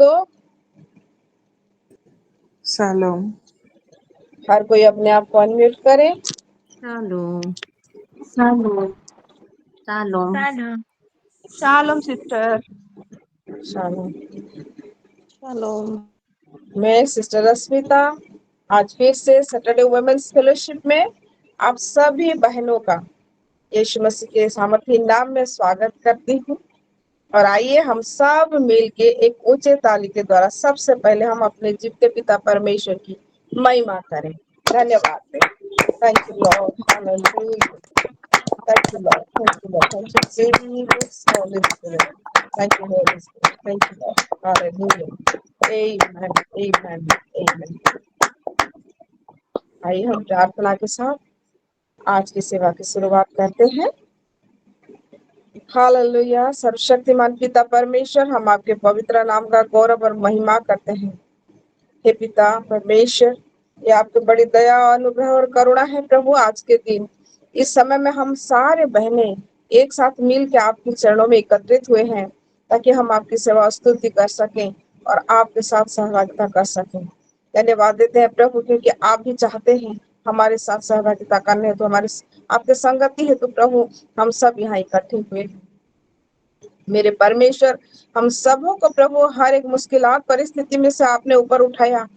को। शालोम। हर कोई अपने आप को अनम्यूट करे। Shalom. Shalom. Shalom. Shalom sister. Shalom. Shalom. मैं सिस्टर रश्मिता आज फिर से सैटरडे वुमेन्स फेलोशिप में आप सभी बहनों का यीशु मसीह के सामर्थी नाम में स्वागत करती हूँ। और आइए हम सब मिल के एक ऊंचे ताली के द्वारा सबसे पहले हम अपने जीवते पिता परमेश्वर की महिमा करें। धन्यवाद। Thank you Lord, hallelujah. Thank you Lord, thank you Lord, thank you Jesus, Holy Spirit, thank you Holy Spirit, thank you Lord, hallelujah, amen, amen, amen. आइए हम प्रार्थना के साथ आज की सेवा की शुरुआत करते हैं। हालेलुया। सर्वशक्तिमान पिता परमेश्वर, हम आपके पवित्र नाम का गौरव और महिमा करते हैं। हे पिता परमेश्वर, ये आपकी बड़ी दया, अनुग्रह और करुणा है प्रभु। आज के दिन इस समय में हम सारे बहनें एक साथ मिल के आपके चरणों में एकत्रित हुए हैं ताकि हम आपकी सेवा स्तुति कर सकें और आपके साथ सहभागिता कर सकें। धन्यवाद देते हैं प्रभु, क्योंकि आप भी चाहते हैं हमारे साथ सहभागिता करने, तो हमारे आपके संगति है तो प्रभु हम सब यहाँ इकट्ठे हुए। मेरे परमेश्वर, हम सबों को प्रभु हर एक मुश्किलात परिस्थिति में से आपने ऊपर उठाया।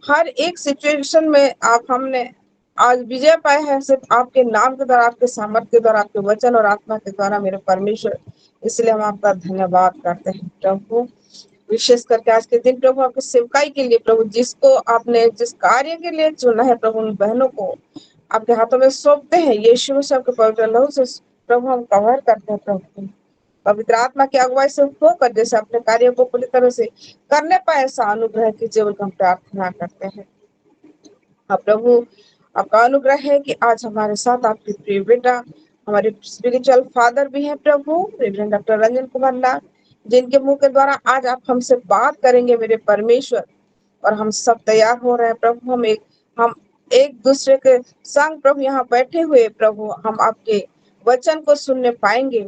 हर एक सिचुएशन में आप हमने आज विजय पाया है, सिर्फ आपके नाम के द्वारा, आपके सामर्थ्य के द्वारा, आपके वचन और आत्मा के द्वारा मेरे परमेश्वर। इसलिए हम आपका धन्यवाद करते हैं प्रभु। विशेष करके आज के दिन प्रभु आपकी सेवकाई के लिए प्रभु, जिसको आपने जिस कार्य के लिए चुना है प्रभु, उन बहनों को आपके हाथों में सौंपते हैं। यीशु मसीह के पवित्र लहू से प्रभु हम कवर करते हैं प्रभु। पवित्र आत्मा की अगुवाई से होकर जैसे अपने कार्यों को पूरी तरह से करने पाए, ऐसा अनुग्रह कीजिए, हम प्रार्थना करते हैं। हाँ प्रभु, आपका अनुग्रह है कि आज हमारे साथ आपके प्रिय बेटा, हमारे स्पिरिचुअल फादर भी हैं प्रभु, रेवरेंड डॉक्टर रंजन कुमार लाल, जिनके मुंह के द्वारा आज आप हमसे बात करेंगे मेरे परमेश्वर। और हम सब तैयार हो रहे हैं प्रभु। हम एक दूसरे के संग प्रभु यहाँ बैठे हुए प्रभु, हम आपके वचन को सुनने पाएंगे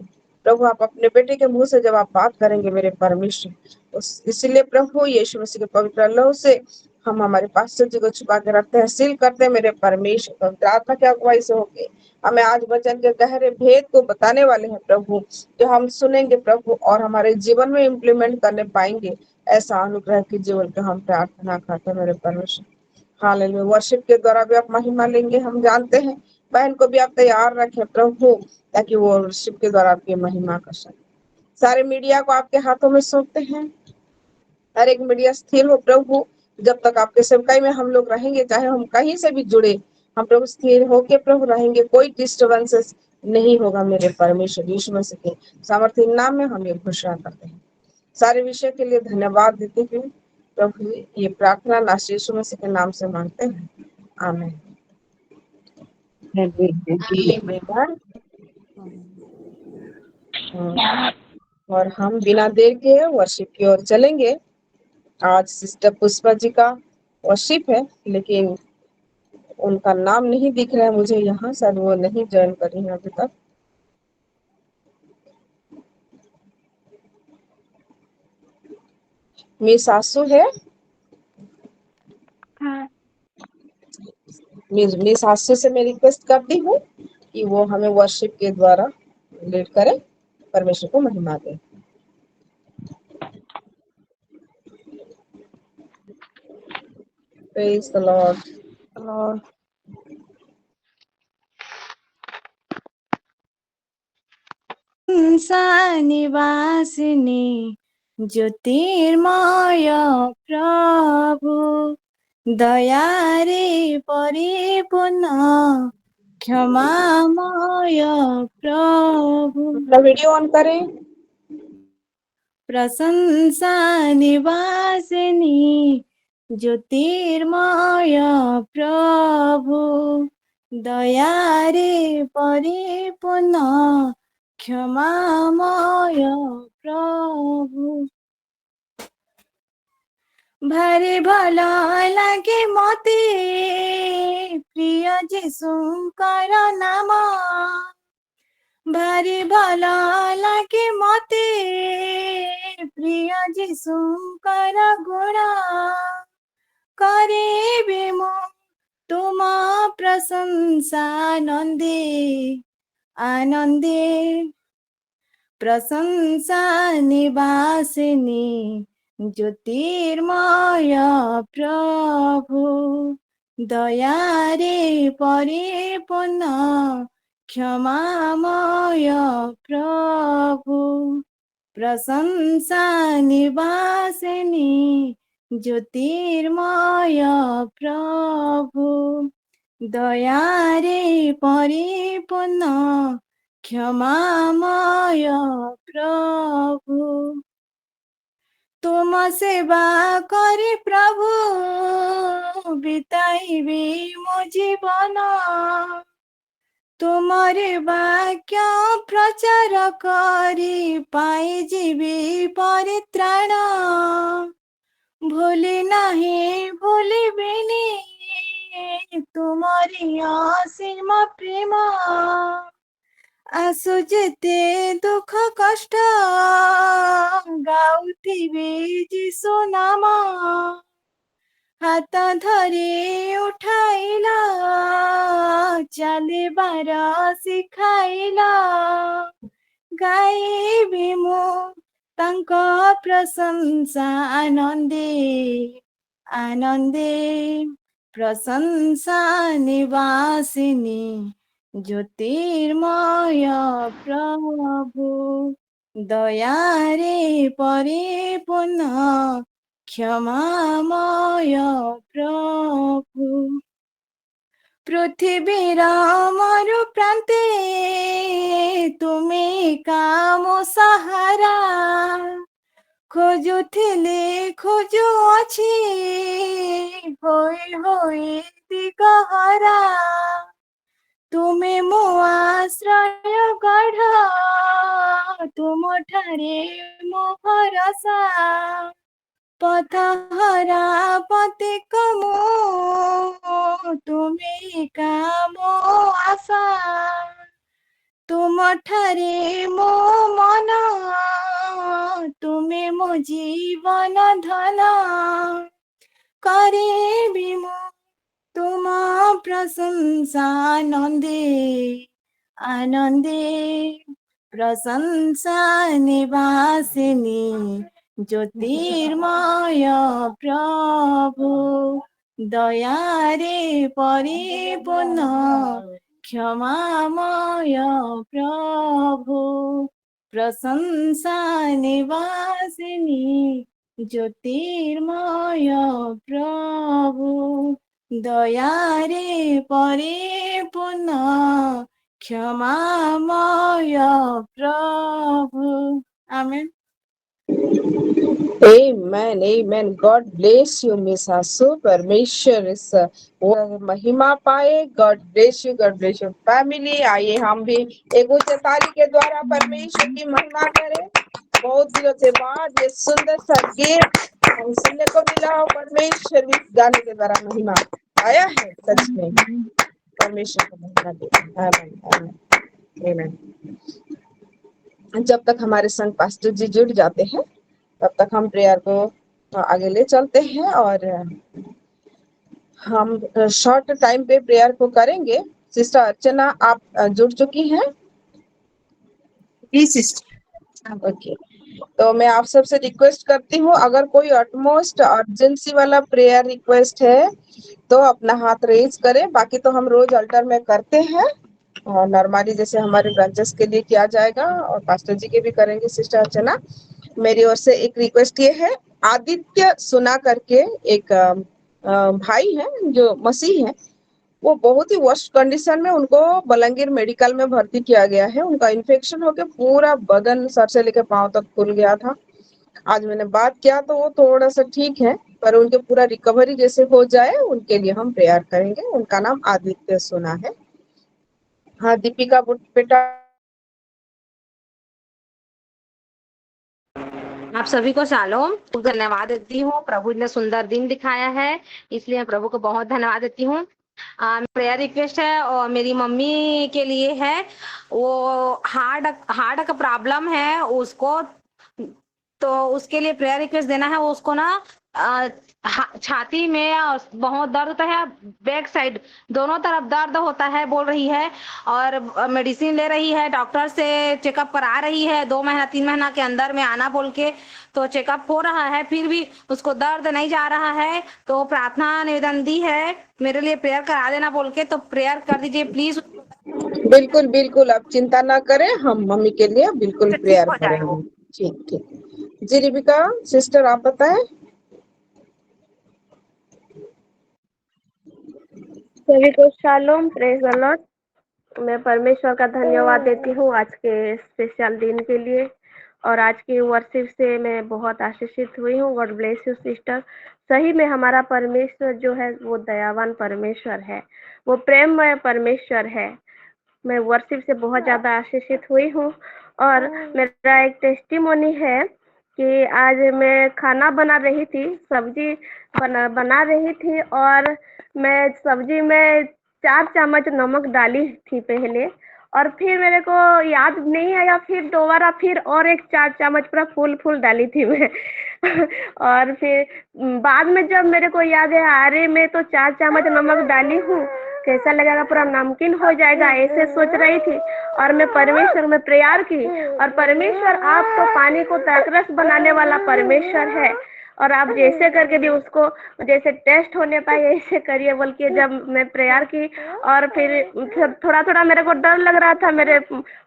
प्रभु। आप अपने बेटे के मुंह से जब आप बात करेंगे मेरे परमेश्वर, तो इसलिए प्रभु यीशु मसीह के पवित्र लहू से हम हमारे पास जी को छुपा के रखते हैं, सील करते हैं मेरे परमेश्वर। पवित्र आत्मा की अगुवाई से होके हमें आज वचन के गहरे भेद को बताने वाले हैं प्रभु, जो हम सुनेंगे प्रभु और हमारे जीवन में इम्प्लीमेंट करने पाएंगे। ऐसा अनुग्रह की जीवन का हम प्रार्थना करते हैं मेरे परमेश्वर। हालेलुया। वर्शिप के द्वारा भी आप महिमा लेंगे, हम जानते हैं। बहन को भी आप तैयार रखें प्रभु, ताकि वो वर्शिप के द्वारा आपकी महिमा कर सके। सारे मीडिया को आपके हाथों में सौंपते हैं। हर एक मीडिया स्थिर हो प्रभु, जब तक आपके सेवकाई में हम लोग रहेंगे, चाहे हम कहीं से भी जुड़े, हम प्रभु स्थिर होके प्रभु रहेंगे, कोई डिस्टर्बेंसेस नहीं होगा मेरे परमेश्वर। यीशु मसीह के सामर्थ्य नाम में हम ये घोषणा करते हैं। सारे विषय के लिए धन्यवाद देते हुए प्रभु ये प्रार्थना नाथ यीशु मसीह के नाम से मांगते हैं, आमीन। और हम बिना देर के वर्शिप की ओर चलेंगे। आज सिस्टर पुष्पा जी का वर्शिप है, लेकिन उनका नाम नहीं दिख रहा है मुझे यहाँ, शायद वो नहीं ज्वाइन करी है अभी तक। मेरी सासू है, मेरी सासू से मैं रिक्वेस्ट करती हूँ कि वो हमें वर्शिप के द्वारा लीड करे, परमेश्वर को महिमा दे। Praise the Lord. Lord. निवासिनी ज्योतिर्मय प्रभु, दयारे परिपूर्ण क्षमामय प्रभु। अपना वीडियो ऑन करें। प्रशंसा निवासिनी ज्योतिर्मय प्रभु, दयारे परिपूर्ण क्षमामय प्रभु। भारी भल लागे मते प्रिय जीशुंकर नाम, भारी भल लागे मते प्रिय जीशुଙ୍କର गुण କରିବି ମୁଁ तुम प्रशंसा आनंदे आनंदे प्रशंसा निवासिनी ज्योतिर्मय प्रभु दयारे परिपूर्ण क्षमामय प्रभु प्रशंसा निवासिनी ज्योतिर्मय प्रभु दयारे परिपूर्ण क्षमामय प्रभु तुम सेवा करी प्रभु बिताइबी मो जीवन तुमरे वाक्य प्रचार करी पाई जीवी परित्राण भूली नहीं भूलिबिनी तुमरी असीम प्रेम आसु जेते दुख कष्ट गाउथिबी जीशु नाम हाथ धरी उठाइला चलिबार शिखाइला गाइबी मु तांक प्रशंसा आनंदे आनंदे प्रशंसा निवासिनी ज्योतिर्मय प्रभु दयारे परिपूर्ण क्षमामय प्रभु पृथ्वीर मरु प्रान्ते तुमे काम सहारा खोजुथिले खोजुअछि होई होई दिगहरा तुमे मो आश्रय गढ़ तुम ठारे मो भरोसा पथहरा पथिक मो तुमे काम आशा तुम ठारे मो मन तुमे मो जीवन धन करेबी मो तुम प्रशंसा आनंदे आनंदे प्रशंसा निवासिनी ज्योतिर्मय प्रभु दयारे परिपूर्ण क्षमामय प्रभु प्रशंसा निवासिनी ज्योतिर्मय प्रभु दयारे परिपूर्ण क्षमामय प्रभु आमेन Amen, amen. God bless you, Miss Asu. परमेश्वर इस वो महिमा पाए. God bless you, God bless you. Family, आइए हम भी एक उच्च ताली के द्वारा परमेश्वर की महिमा करें. बहुत दिनों से बाद ये सुंदर सा गीत हम सुनने को मिला और परमेश्वर इस गाने के द्वारा महिमा आया है. सच में परमेश्वर को महिमा देते. आमेन, आमेन. जब तक हमारे संग पास्टर जी जुड़ जाते हैं तब तक हम प्रेयर को आगे ले चलते हैं और हम शॉर्ट टाइम पे प्रेयर को करेंगे. सिस्टर अर्चना आप जुड़ चुकी हैं? जी सिस्टर. ओके, तो मैं आप सबसे रिक्वेस्ट करती हूँ अगर कोई अटमोस्ट अर्जेंसी वाला प्रेयर रिक्वेस्ट है तो अपना हाथ रेज करें. बाकी तो हम रोज अल्टर में करते हैं और नॉर्मली जैसे हमारे ब्रांचेस के लिए किया जाएगा और पास्टर जी के भी करेंगे. सिस्टर अर्चना, मेरी ओर से एक रिक्वेस्ट ये है, आदित्य सुना करके एक भाई हैं जो मसीह हैं, वो बहुत ही वर्स्ट कंडीशन में उनको बलंगीर मेडिकल में भर्ती किया गया है. उनका इन्फेक्शन होकर पूरा बदन सर से लेकर पांव तक फूल गया था. आज मैंने बात किया तो वो थोड़ा सा ठीक है, पर उनके पूरा रिकवरी जैसे हो जाए उनके लिए हम प्रेयर करेंगे. उनका नाम आदित्य सुना है. हाँ दीपिका बेटा. आप सभी को शालोम. धन्यवाद देती हूँ. प्रभु ने सुंदर दिन दिखाया है, इसलिए मैं प्रभु को बहुत धन्यवाद देती हूँ. प्रेयर रिक्वेस्ट है और मेरी मम्मी के लिए है. वो हार्ट का प्रॉब्लम है, उसको तो उसके लिए प्रेयर रिक्वेस्ट देना है। वो उसको ना छाती में और बहुत दर्द होता है, बैक साइड दोनों तरफ दर्द होता है बोल रही है, और मेडिसिन ले रही है, डॉक्टर से चेकअप करा रही है 2 महीना 3 महीना के अंदर में आना बोल के। तो चेकअप हो रहा है, फिर भी उसको दर्द नहीं जा रहा है। तो प्रार्थना निवेदन दी है मेरे लिए प्रेयर करा देना बोल के, तो प्रेयर कर दीजिए प्लीज। बिल्कुल बिल्कुल, आप चिंता ना करें, हम मम्मी के लिए बिल्कुल ठीक प्रेयर हो जाए वो। करेंगे। ठीक ठीक जी। रिबिका सिस्टर आप बताएं। सभी को शालोम, प्रेज द लॉर्ड। मैं परमेश्वर का धन्यवाद देती हूँ आज के स्पेशल दिन के लिए, और आज की वर्शिप से मैं बहुत आशीषित हुई हूँ। God bless you sister. सही में हमारा परमेश्वर जो है वो दयावान परमेश्वर है, वो प्रेममय परमेश्वर है। मैं वर्शिप से बहुत ज़्यादा आशीषित हुई हूँ। और मेरा एक टेस्टिमोनी है कि आज मैं खाना बना रही थी, सब्जी बना रही थी, और मैं सब्जी में 4 चम्मच नमक डाली थी पहले, और फिर मेरे को याद नहीं आया, फिर दोबारा फिर और एक 4 चम्मच पूरा फुल डाली थी मैं। और फिर बाद में जब मेरे को याद है, अरे मैं तो 4 चम्मच नमक डाली हूँ, कैसा लगेगा, पूरा नमकीन हो जाएगा, ऐसे सोच रही थी। और मैं परमेश्वर में प्रेयर की, और परमेश्वर आप तो पानी को द्राक्षरस बनाने वाला परमेश्वर है, और आप जैसे करके भी उसको जैसे टेस्ट होने पाए ऐसे करिए बोल के जब मैं प्रेयर की। और फिर थोड़ा थोड़ा मेरे को डर लग रहा था, मेरे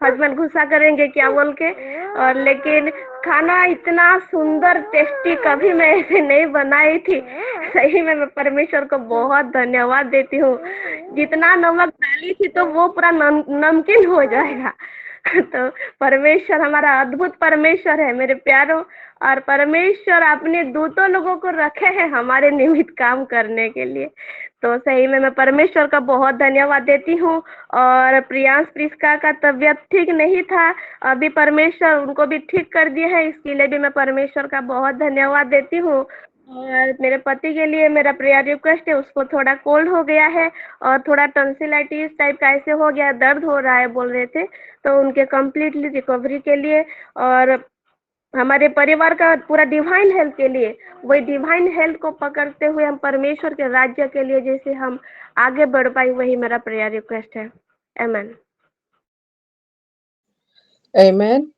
हस्बैंड गुस्सा करेंगे क्या बोल के, और लेकिन खाना इतना सुंदर टेस्टी कभी मैं ऐसे नहीं बनाई थी। सही में मैं परमेश्वर को बहुत धन्यवाद देती हूँ। जितना नमक डाली थी तो वो पूरा नमकीन हो जाएगा। तो परमेश्वर हमारा अद्भुत परमेश्वर है मेरे प्यारों, और परमेश्वर अपने दूतों लोगों को रखे हैं हमारे निमित्त काम करने के लिए। तो सही में मैं परमेश्वर का बहुत धन्यवाद देती हूँ। और प्रियांश प्रिस्का का तबीयत ठीक नहीं था, अभी परमेश्वर उनको भी ठीक कर दिया है, इसके लिए भी मैं परमेश्वर का बहुत धन्यवाद देती हूँ। और मेरे पति के लिए मेरा प्रेयर रिक्वेस्ट है, उसको थोड़ा कोल्ड हो गया है और थोड़ा टॉन्सिलाइटिस टाइप का ऐसे हो गया, दर्द हो रहा है बोल रहे थे, तो उनके कम्प्लीटली रिकवरी के लिए, और हमारे परिवार का पूरा डिवाइन हेल्थ के लिए, वही डिवाइन हेल्थ को पकड़ते हुए हम परमेश्वर के राज्य के लिए जैसे हम आगे बढ़ पाए, वही मेरा प्रेयर रिक्वेस्ट है। आमीन। आमीन।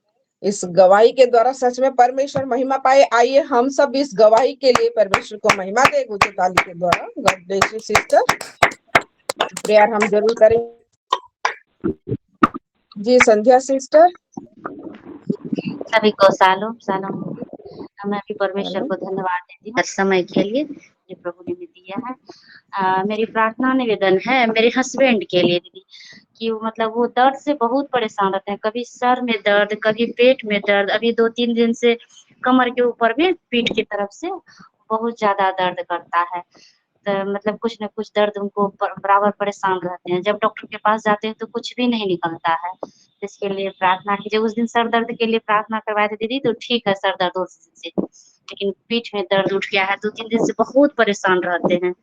इस गवाही के द्वारा सच में परमेश्वर महिमा पाए। आइए हम सब इस गवाही के लिए परमेश्वर को महिमा दें ऊंची ताली के द्वारा। God bless you sister. Prayer हम जरूर करेंगे जी। संध्या सिस्टर। सभी को सालों सालों। मैं भी परमेश्वर को धन्यवाद देती हूँ हर समय के लिए जो प्रभु ने दिया है। मेरी प्रार्थना निवेदन है मेरे हस्बैंड के लिए दीदी, कि वो दर्द से बहुत परेशान रहते हैं, कभी सर में दर्द, कभी पेट में दर्द, अभी 2-3 दिन से कमर के ऊपर में पीठ की तरफ से बहुत ज्यादा दर्द करता है। तो कुछ न कुछ दर्द उनको बराबर परेशान रहते हैं। जब डॉक्टर के पास जाते हैं तो कुछ भी नहीं निकलता है। इसके लिए प्रार्थना कीजिए। उस दिन सर दर्द के लिए प्रार्थना करवाए थे दीदी, तो ठीक है सर दर्द उस दिन से, लेकिन पीठ में दर्द उठ गया है, 2-3 दिन से बहुत परेशान रहते हैं।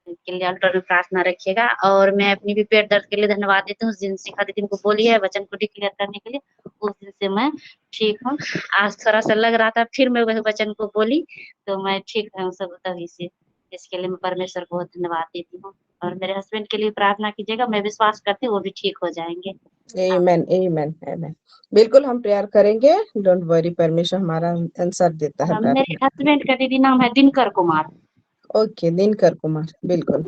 इसके लिए अल्टर में प्रार्थना रखिएगा। और मैं अपनी भी पेट दर्द के लिए धन्यवाद देती हूँ। उस दिन शिखा दीदी को बोली है वचन को डिक्लेयर करने के लिए, उस दिन से मैं ठीक हूँ। आज थोड़ा सा लग रहा था, फिर मैं वह वचन को बोली तो मैं ठीक हूँ सब तभी से। इसके लिए मैं परमेश्वर को बहुत धन्यवाद देती हूँ। और मेरे हस्बैंड के लिए प्रार्थना कीजिएगा, मैं विश्वास करती हूँ वो भी ठीक हो जाएंगे। आमीन आमीन आमीन। बिल्कुल हम प्रेयर करेंगे, डोंट वरी, परमेश्वर हमारा आंसर देता है मेरे प्रार्थना। हस्बैंड का दीदी नाम है दिनकर कुमार। ओके, दिनकर कुमार। बिल्कुल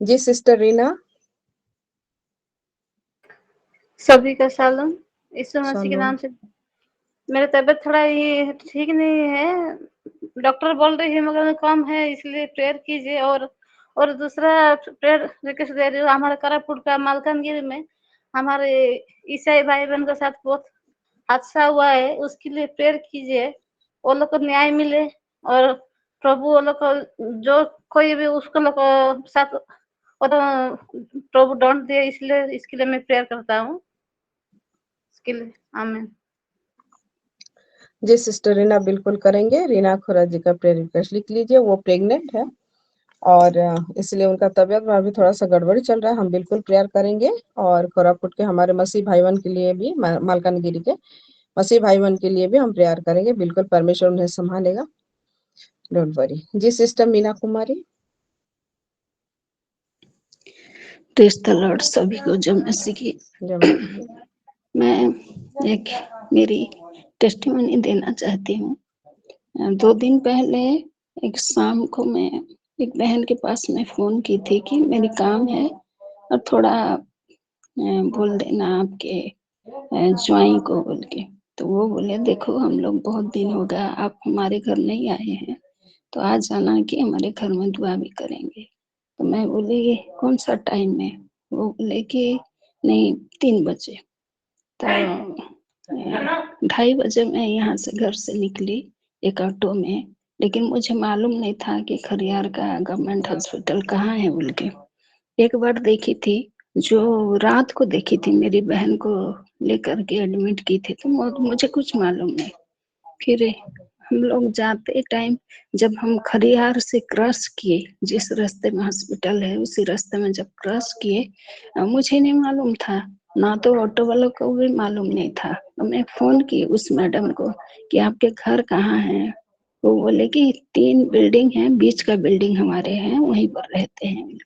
जी। सिस्टर रीना। सभी का शालोम यीशु मसीह के शालोम। नाम से। मेरा तबीयत थोड़ा ये ठीक नहीं है, डॉक्टर बोल रही है मगर कम है, इसलिए प्रेयर कीजिए। और दूसरा प्रेयर रिक्वेस्ट दे रही हूँ, हमारे करापुर का मालकानगिरी में हमारे ईसाई भाई बहन के साथ बहुत हादसा हुआ है, उसके लिए प्रेयर कीजिए, वो लोग को न्याय मिले, और प्रभु वो लोग को जो कोई भी उसको लोग को साथ प्रभु दंड दे, इसलिए इसके लिए मैं प्रेयर करता हूँ इसके लिए। आमीन। जी सिस्टर रीना, बिल्कुल करेंगे। रीना खोरा जी का प्रेयर रिक्वेस्ट लिख लीजिए। वो प्रेग्नेंट है और इसलिए उनका तबीयत में अभी थोड़ा सा गड़बड़ी चल रहा है। हम बिल्कुल प्रेयर करेंगे। और कोरापुट के हमारे मसीह भाईवन के लिए भी, मालकानगिरी के मसीह भाई बहन के लिए भी हम प्रेयर करेंगे। बिल्कुल परमेश्वर उन्हें संभालेगा, डोंट वरी। जी sister Meena Kumari. Praise the lord सभी को जय मसीह की। मैं एक मेरी टेस्टिमनी देना चाहती हूँ। 2 दिन पहले एक शाम को मैं एक बहन के पास में फोन की थी कि मेरी काम है और थोड़ा बोल देना आपके ज्वाई को बोल के। तो वो बोले देखो हम लोग बहुत दिन हो गया आप हमारे घर नहीं आए हैं, तो आज जाना कि हमारे घर में दुआ भी करेंगे। तो मैं बोली कौन सा टाइम में? वो बोले कि नहीं 3 बजे। तो 2:30 बजे मैं यहाँ से घर से निकली एक ऑटो में, लेकिन मुझे मालूम नहीं था कि खरियार का गवर्नमेंट हॉस्पिटल कहाँ है बोल के। एक बार देखी थी, जो रात को देखी थी, मेरी बहन को लेकर के एडमिट की थी, तो मुझे कुछ मालूम नहीं। फिर हम लोग जाते टाइम जब हम खरियार से क्रॉस किए, जिस रास्ते में हॉस्पिटल है उसी रास्ते में जब क्रॉस किए, मुझे नहीं मालूम था, ना तो ऑटो वालों को भी मालूम नहीं था। तो मैं फोन की उस मैडम को कि आपके घर कहाँ है? वो बोले कि 3 बिल्डिंग है, बीच का बिल्डिंग हमारे हैं, वहीं पर रहते हैं।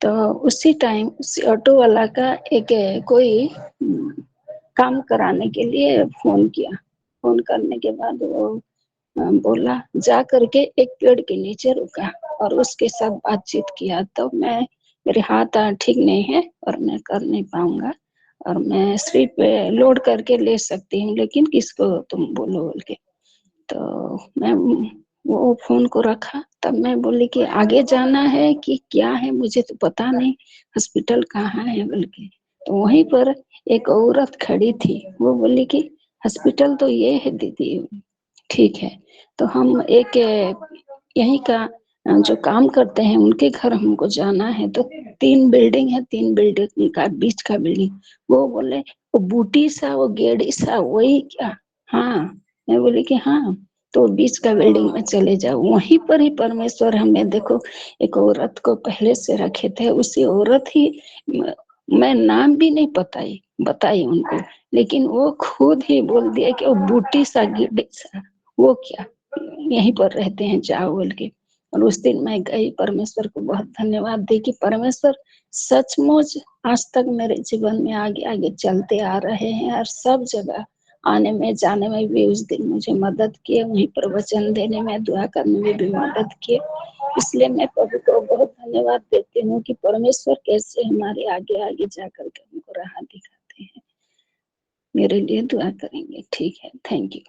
तो उसी टाइम उसी ऑटो वाला का एक कोई काम कराने के लिए फोन किया। फोन करने के बाद वो बोला जा करके एक पेड़ के नीचे रुका और उसके साथ बातचीत किया। तो मैं मेरे हाथ ठीक नहीं है और मैं कर नहीं पाऊंगा और मैं सिर्फ लोड करके ले सकती हूँ, लेकिन किसको तुम बोलो बोल के। तो मैं वो फोन को रखा। तब मैं बोली कि आगे जाना है कि क्या है, मुझे तो पता नहीं हॉस्पिटल कहाँ है बोल के। तो वहीं पर एक औरत खड़ी थी, वो बोली कि हॉस्पिटल तो ये है दीदी। ठीक है, तो हम एक यहीं का जो काम करते हैं उनके घर हमको जाना है। तो 3 बिल्डिंग है, 3 बिल्डिंग का बीच का बिल्डिंग। वो बोले वो बूटी सा वो गेड़ी सा वही क्या? हाँ। मैं बोली कि हाँ, तो बीच का बिल्डिंग में चले जाओ, वहीं पर ही परमेश्वर हमें देखो एक औरत को पहले से रखे थे। उसी औरत ही मैं नाम भी नहीं बताई उनको, लेकिन वो खुद ही बोल दिया कि वो बूटी सा गिड्डी सा वो क्या यहीं पर रहते हैं जाओ बोल के। और उस दिन मैं गई, परमेश्वर को बहुत धन्यवाद दी कि परमेश्वर सचमुच आज तक मेरे जीवन में आगे आगे चलते आ रहे हैं और सब जगह आने में जाने में भी उस दिन मुझे मदद किए, वहीं पर वचन देने में दुआ करने में भी मदद किए। इसलिए मैं प्रभु को बहुत धन्यवाद देती हूँ कि परमेश्वर कैसे हमारे आगे आगे जाकर के हमको राह दिखाते हैं। मेरे लिए दुआ करेंगे, ठीक है, थैंक यू।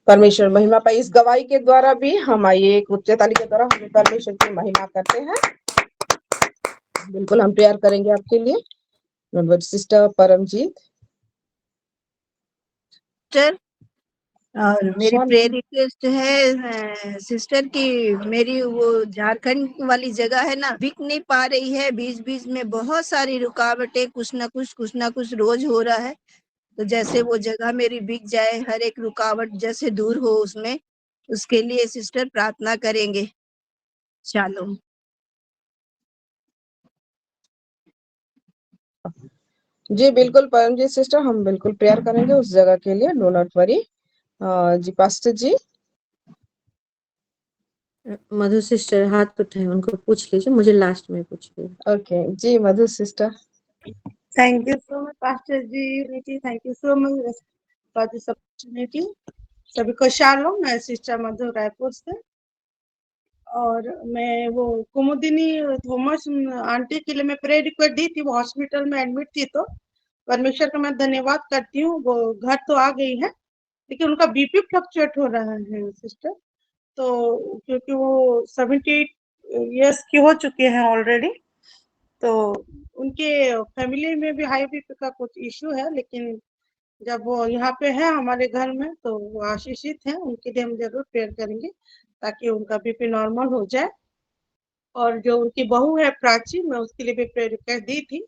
परमेश्वर महिमा पाई। इस गवाही के द्वारा भी हम आइए एक उच्च ताली के द्वारा हम परमेश्वर की महिमा करते हैं। बिल्कुल हम प्रेयर करेंगे आपके लिए। सिस्टर परमजीत। और मेरी प्रेयर रिक्वेस्ट है सिस्टर की, मेरी वो झारखंड वाली जगह है ना, बिक नहीं पा रही है। बीच बीच में बहुत सारी रुकावटें, कुछ ना कुछ रोज हो रहा है। तो जैसे वो जगह मेरी बिक जाए, हर एक रुकावट जैसे दूर हो उसमें, उसके लिए सिस्टर प्रार्थना करेंगे। शालोम। जी बिल्कुल परमजीत सिस्टर, हम बिल्कुल प्रेयर करेंगे उस जगह के लिए, नो नॉट वरी। जी पास्टर जी। मधु सिस्टर हाथ उठाए, उनको पूछ लीजिए, मुझे लास्ट में पूछिए। ओके जी Madhu sister. Thank you so much, Pastor Ji. Thank you so much for this opportunity. सभी को शालोम। मैं सिस्टर मधु रायपुर से, और मैं वो कुमुदिनी थॉमस आंटी के लिए मैं प्रेयर रिक्वेस्ट दी थी, वो हॉस्पिटल में एडमिट थी। तो परमेश्वर का मैं धन्यवाद करती हूँ, वो घर तो आ गई है, लेकिन उनका बीपी फ्लक्चुएट हो रहा है सिस्टर। तो क्योंकि वो 78 इयर्स की हो चुके हैं ऑलरेडी, तो उनके फैमिली में भी हाई बीपी का कुछ इश्यू है। लेकिन जब वो यहाँ पे है हमारे घर में, तो वो आशीषित है, उनके लिए हम जरूर प्रेयर करेंगे ताकि उनका बीपी नॉर्मल हो जाए। और जो उनकी बहू है प्राची, मैं उसके लिए भी प्रेयर रिक्वेस्ट दी थी।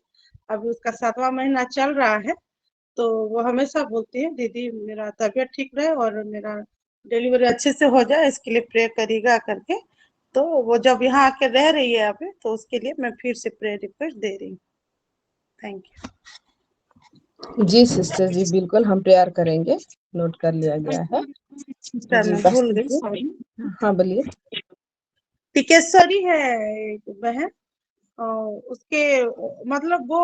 अभी उसका 7वां महीना चल रहा है, तो वो हमेशा बोलती है दीदी मेरा तबीयत ठीक रहे और मेरा डिलीवरी अच्छे से हो जाए, इसके लिए प्रेयर करिएगा करके। तो वो जब यहाँ आके रह रही है अभी, तो उसके लिए मैं फिर से प्रेयर रिक्वेस्ट दे रही हूँ। Thank you. जी सिस्टर जी, बिल्कुल हम प्रेयर करेंगे, नोट कर लिया गया है। सिस्टर जी मैं भूल पास्टर गई, जी, सॉरी। हाँ बोलिए। टिकेश्वरी है एक बहन, उसके मतलब वो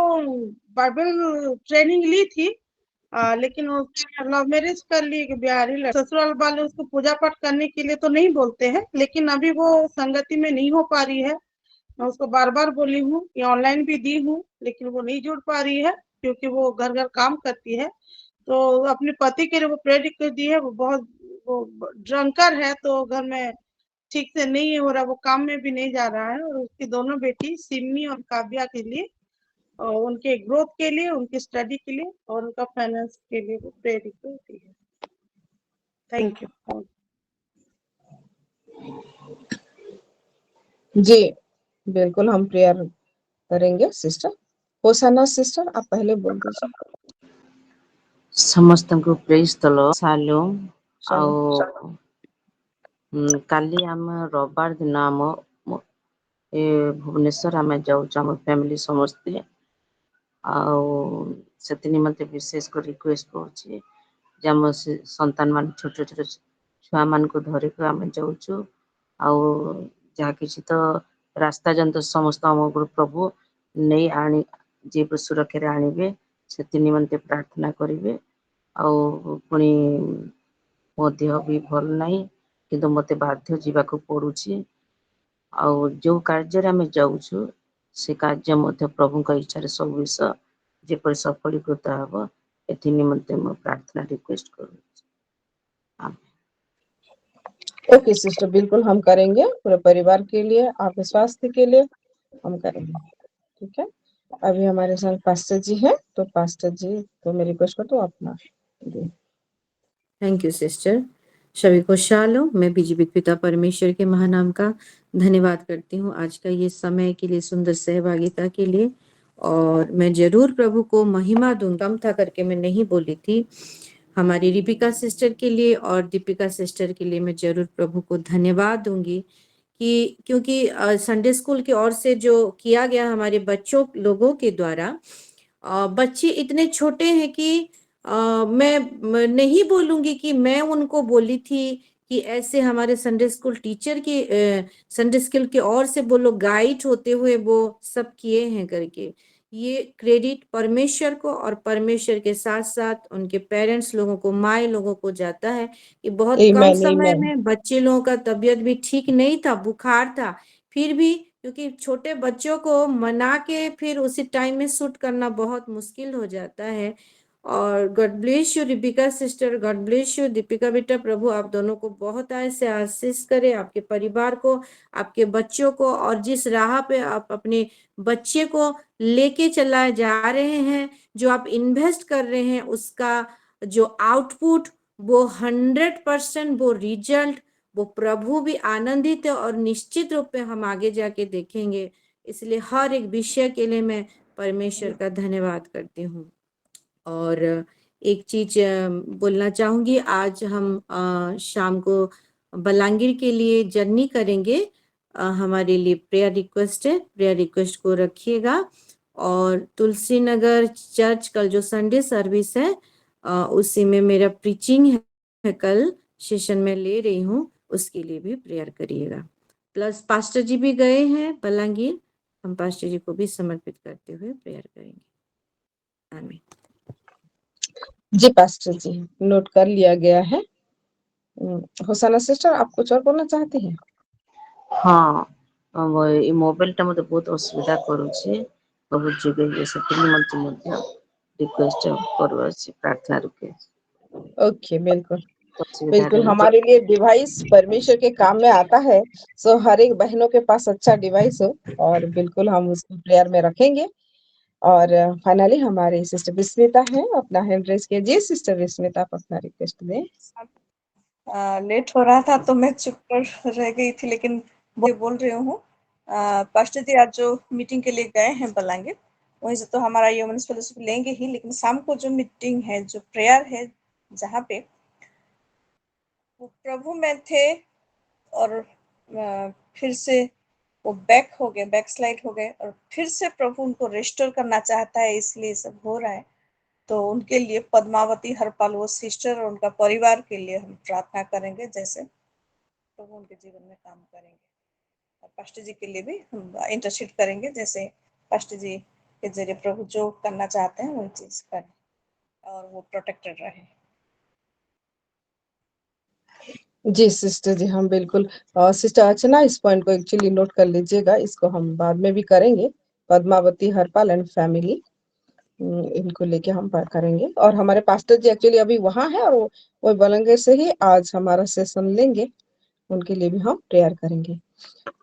बाइबल ट्रेनिंग ली थी, लेकिन उसने लव मैरिज कर ली कि बिहारी लड़का। ससुराल वाले उसको पूजा पाठ करने के लिए तो नहीं बोलते हैं, लेकिन अभी वो संगति में नहीं हो पा रही है। मैं उसको बार बार बोली हूँ, ये ऑनलाइन भी दी हूँ, लेकिन वो नहीं जुड़ पा रही है क्योंकि वो घर घर काम करती है। तो अपने पति के लिए वो प्रेयर रिक्वेस्ट दी है। वो ड्रंकर है, तो घर में ठीक से नहीं हो रहा, वो काम में भी नहीं जा रहा है। और उसकी दोनों बेटी सिमी और काव्या के लिए, और उनके ग्रोथ के लिए, उनकी स्टडी के लिए और उनका फाइनेंस के लिए वो प्रेयर रिक्वेस्ट दी है। Thank you. जी बिल्कुल हम प्रेयर करेंगे सिस्टर। होसाना सिस्टर, आप पहले बोल दीजिए। ସମସ୍ତଙ୍କୁ ପ୍ରେଜ୍ ଦ ଲର୍ଡ ସାଲୋମ। ଆଉ शालोम। କାଲି ଆମେ ରବିବାର ଦିନ ଏ ଭୁବନେଶ୍ୱର ଆମେ ଯାଉଛୁ ଆମ ଫ୍ୟାମିଲି ସମସ୍ତେ। ଆଉ ସେଥି ନିମନ୍ତେ ବିଶେଷ କରି ରିକ୍ୱେଷ୍ଟ କରୁଛି ଯେ ଆମ ସନ୍ତାନ ମାନେ ଛୋଟ ଛୋଟ ଛୁଆମାନଙ୍କୁ ଧରିକି ଆମେ ଯାଉଛୁ। ଆଉ ଯାହା କିଛି ତ ରାସ୍ତା ଯାକ ସମସ୍ତ ଆମ ଉପରୁ ପ୍ରଭୁ ନେଇ ଆଣି ଯିଏ ସୁରକ୍ଷାରେ ଆଣିବେ, ସେଥି ନିମନ୍ତେ ପ୍ରାର୍ଥନା କରିବେ। ଆଉ ପୁଣି ମୋ ଦେହ ବି ଭଲ ନାହିଁ, କିନ୍ତୁ ମୋତେ ବାଧ୍ୟ ଯିବାକୁ ପଡୁଛି। ଆଉ ଯୋଉ କାର୍ଯ୍ୟରେ ଆମେ ଯାଉଛୁ ସେ କାର୍ଯ୍ୟ ମଧ୍ୟ ପ୍ରଭୁଙ୍କ ଇଚ୍ଛାରେ ସବୁ ବିଷୟ ଯେପରି ସଫଳୀକୃତ ହେବ, ଏଥି ନିମନ୍ତେ ମୁଁ ପ୍ରାର୍ଥନା ରିକ୍ୱେଷ୍ଟ କରୁଛି। ओके सिस्टर, बिल्कुल हम करेंगे पूरे परिवार के लिए, आपके स्वास्थ्य के लिए हम करेंगे, ठीक है। अभी हमारे साथ पास्टर जी हैं, तो पास्टर जी को मैं रिक्वेस्ट करता हूँ अपना। Thank you sister. सभी को शालोम। मैं बीजेपी पिता परमेश्वर के महानाम का धन्यवाद करती हूँ आज का ये समय के लिए, सुंदर सहभागिता के लिए। और मैं जरूर प्रभु को महिमा दूंगा, कम था करके मैं नहीं बोली थी। हमारी रिपिका सिस्टर के लिए और दीपिका सिस्टर के लिए मैं जरूर प्रभु को धन्यवाद दूंगी कि क्योंकि संडे स्कूल की ओर से जो किया गया हमारे बच्चों लोगों के द्वारा, बच्चे इतने छोटे हैं कि मैं नहीं बोलूंगी कि मैं उनको बोली थी कि ऐसे हमारे संडे स्कूल टीचर की संडे स्कूल की ओर से वो लोग गाइड होते हुए वो सब किए हैं करके। ये क्रेडिट परमेश्वर को और परमेश्वर के साथ साथ उनके पेरेंट्स लोगों को, माए लोगों को जाता है कि बहुत कम आमीन समय आमीन। में बच्चे लोगों का तबीयत भी ठीक नहीं था, बुखार था, फिर भी क्योंकि छोटे बच्चों को मना के फिर उसी टाइम में शूट करना बहुत मुश्किल हो जाता है। और God bless you Ripika sister, God bless you Deepika बेटा। प्रभु आप दोनों को बहुत ऐसे आशीष करे, आपके परिवार को, आपके बच्चों को, और जिस राह पे आप अपने बच्चे को लेके चला जा रहे हैं, जो आप इन्वेस्ट कर रहे हैं, उसका जो आउटपुट वो 100% वो रिजल्ट वो प्रभु भी आनंदित है और निश्चित रूप में हम आगे जाके देखेंगे। इसलिए हर एक विषय के लिए मैं परमेश्वर का धन्यवाद करती हूँ। और एक चीज बोलना चाहूंगी, आज हम शाम को बलांगीर के लिए जर्नी करेंगे। हमारे लिए प्रेयर रिक्वेस्ट है, प्रेयर रिक्वेस्ट को रखिएगा। और तुलसी नगर चर्च कल जो संडे सर्विस है उसी में मेरा प्रीचिंग है, कल सेशन में ले रही हूँ, उसके लिए भी प्रेयर करिएगा। प्लस पास्टर जी भी गए हैं बलांगीर, हम पास्टर जी को भी समर्पित करते हुए प्रेयर करेंगे। आमीन। जी पास्टर जी, नोट कर लिया गया है। होसाना सिस्टर, आप कुछ और बोलना चाहती हैं? हाँ, ये मोबाइलटा ମୋତେ ବହୁତ ଅସୁବିଧା କରୁଛି, ପ୍ରଭୁ ଯୋଗେଇବେ ସେଥି ନିମନ୍ତେ ମଧ୍ୟ ରିକ୍ୱେଷ୍ଟ କରୁଅଛି, ପ୍ରାର୍ଥନା ରିକ୍ୱେଷ୍ଟ। ओके बिल्कुल ଅସୁବିଧା बिल्कुल, ରହୁଛି। हमारे लिए डिवाइस परमेश्वर के काम में आता है। सो हर एक बहनों के पास अच्छा डिवाइस हो, और बिल्कुल हम उसको प्रेयर में रखेंगे। और फाइनली हमारी सिस्टर विस्मिता है, अपना हैंड रेज कीजिए। सिस्टर विस्मिता, आप अपना रिक्वेस्ट दें। लेट हो रहा था तो मैं चुप कर रह गई थी, लेकिन बोल रही हूँ। पास्टर जी आज जो मीटिंग के लिए गए हैं बलांगीर, वहीं से तो हमारा ह्यूमन्स फेलोशिप लेंगे ही, लेकिन शाम को जो मीटिंग है, जो प्रेयर है, जहाँ पे वो प्रभु में थे और फिर से वो बैक हो गए, बैक स्लाइड हो गए, और फिर से प्रभु उनको रिस्टोर करना चाहता है, इसलिए सब हो रहा है। तो उनके लिए पद्मावती हरपाल वो सिस्टर और उनका परिवार के लिए हम प्रार्थना करेंगे, जैसे प्रभु उनके जीवन में काम करेंगे। और पास्टर जी के लिए भी हम इंटरसीड करेंगे, जैसे पास्टर जी के जरिए प्रभु जो करना चाहते हैं वो चीज करें और वो प्रोटेक्टेड रहे। जी सिस्टर जी, हम बिल्कुल सिस्टर अर्चना इस पॉइंट को एक्चुअली नोट कर लीजिएगा, इसको हम बाद में भी करेंगे। पद्मावती हरपाल एंड फैमिली, इनको लेके हम करेंगे। और हमारे पास्टर जी एक्चुअली अभी वहां है और वो बलंगे से ही आज हमारा सेशन लेंगे, उनके लिए भी हम प्रेयर करेंगे।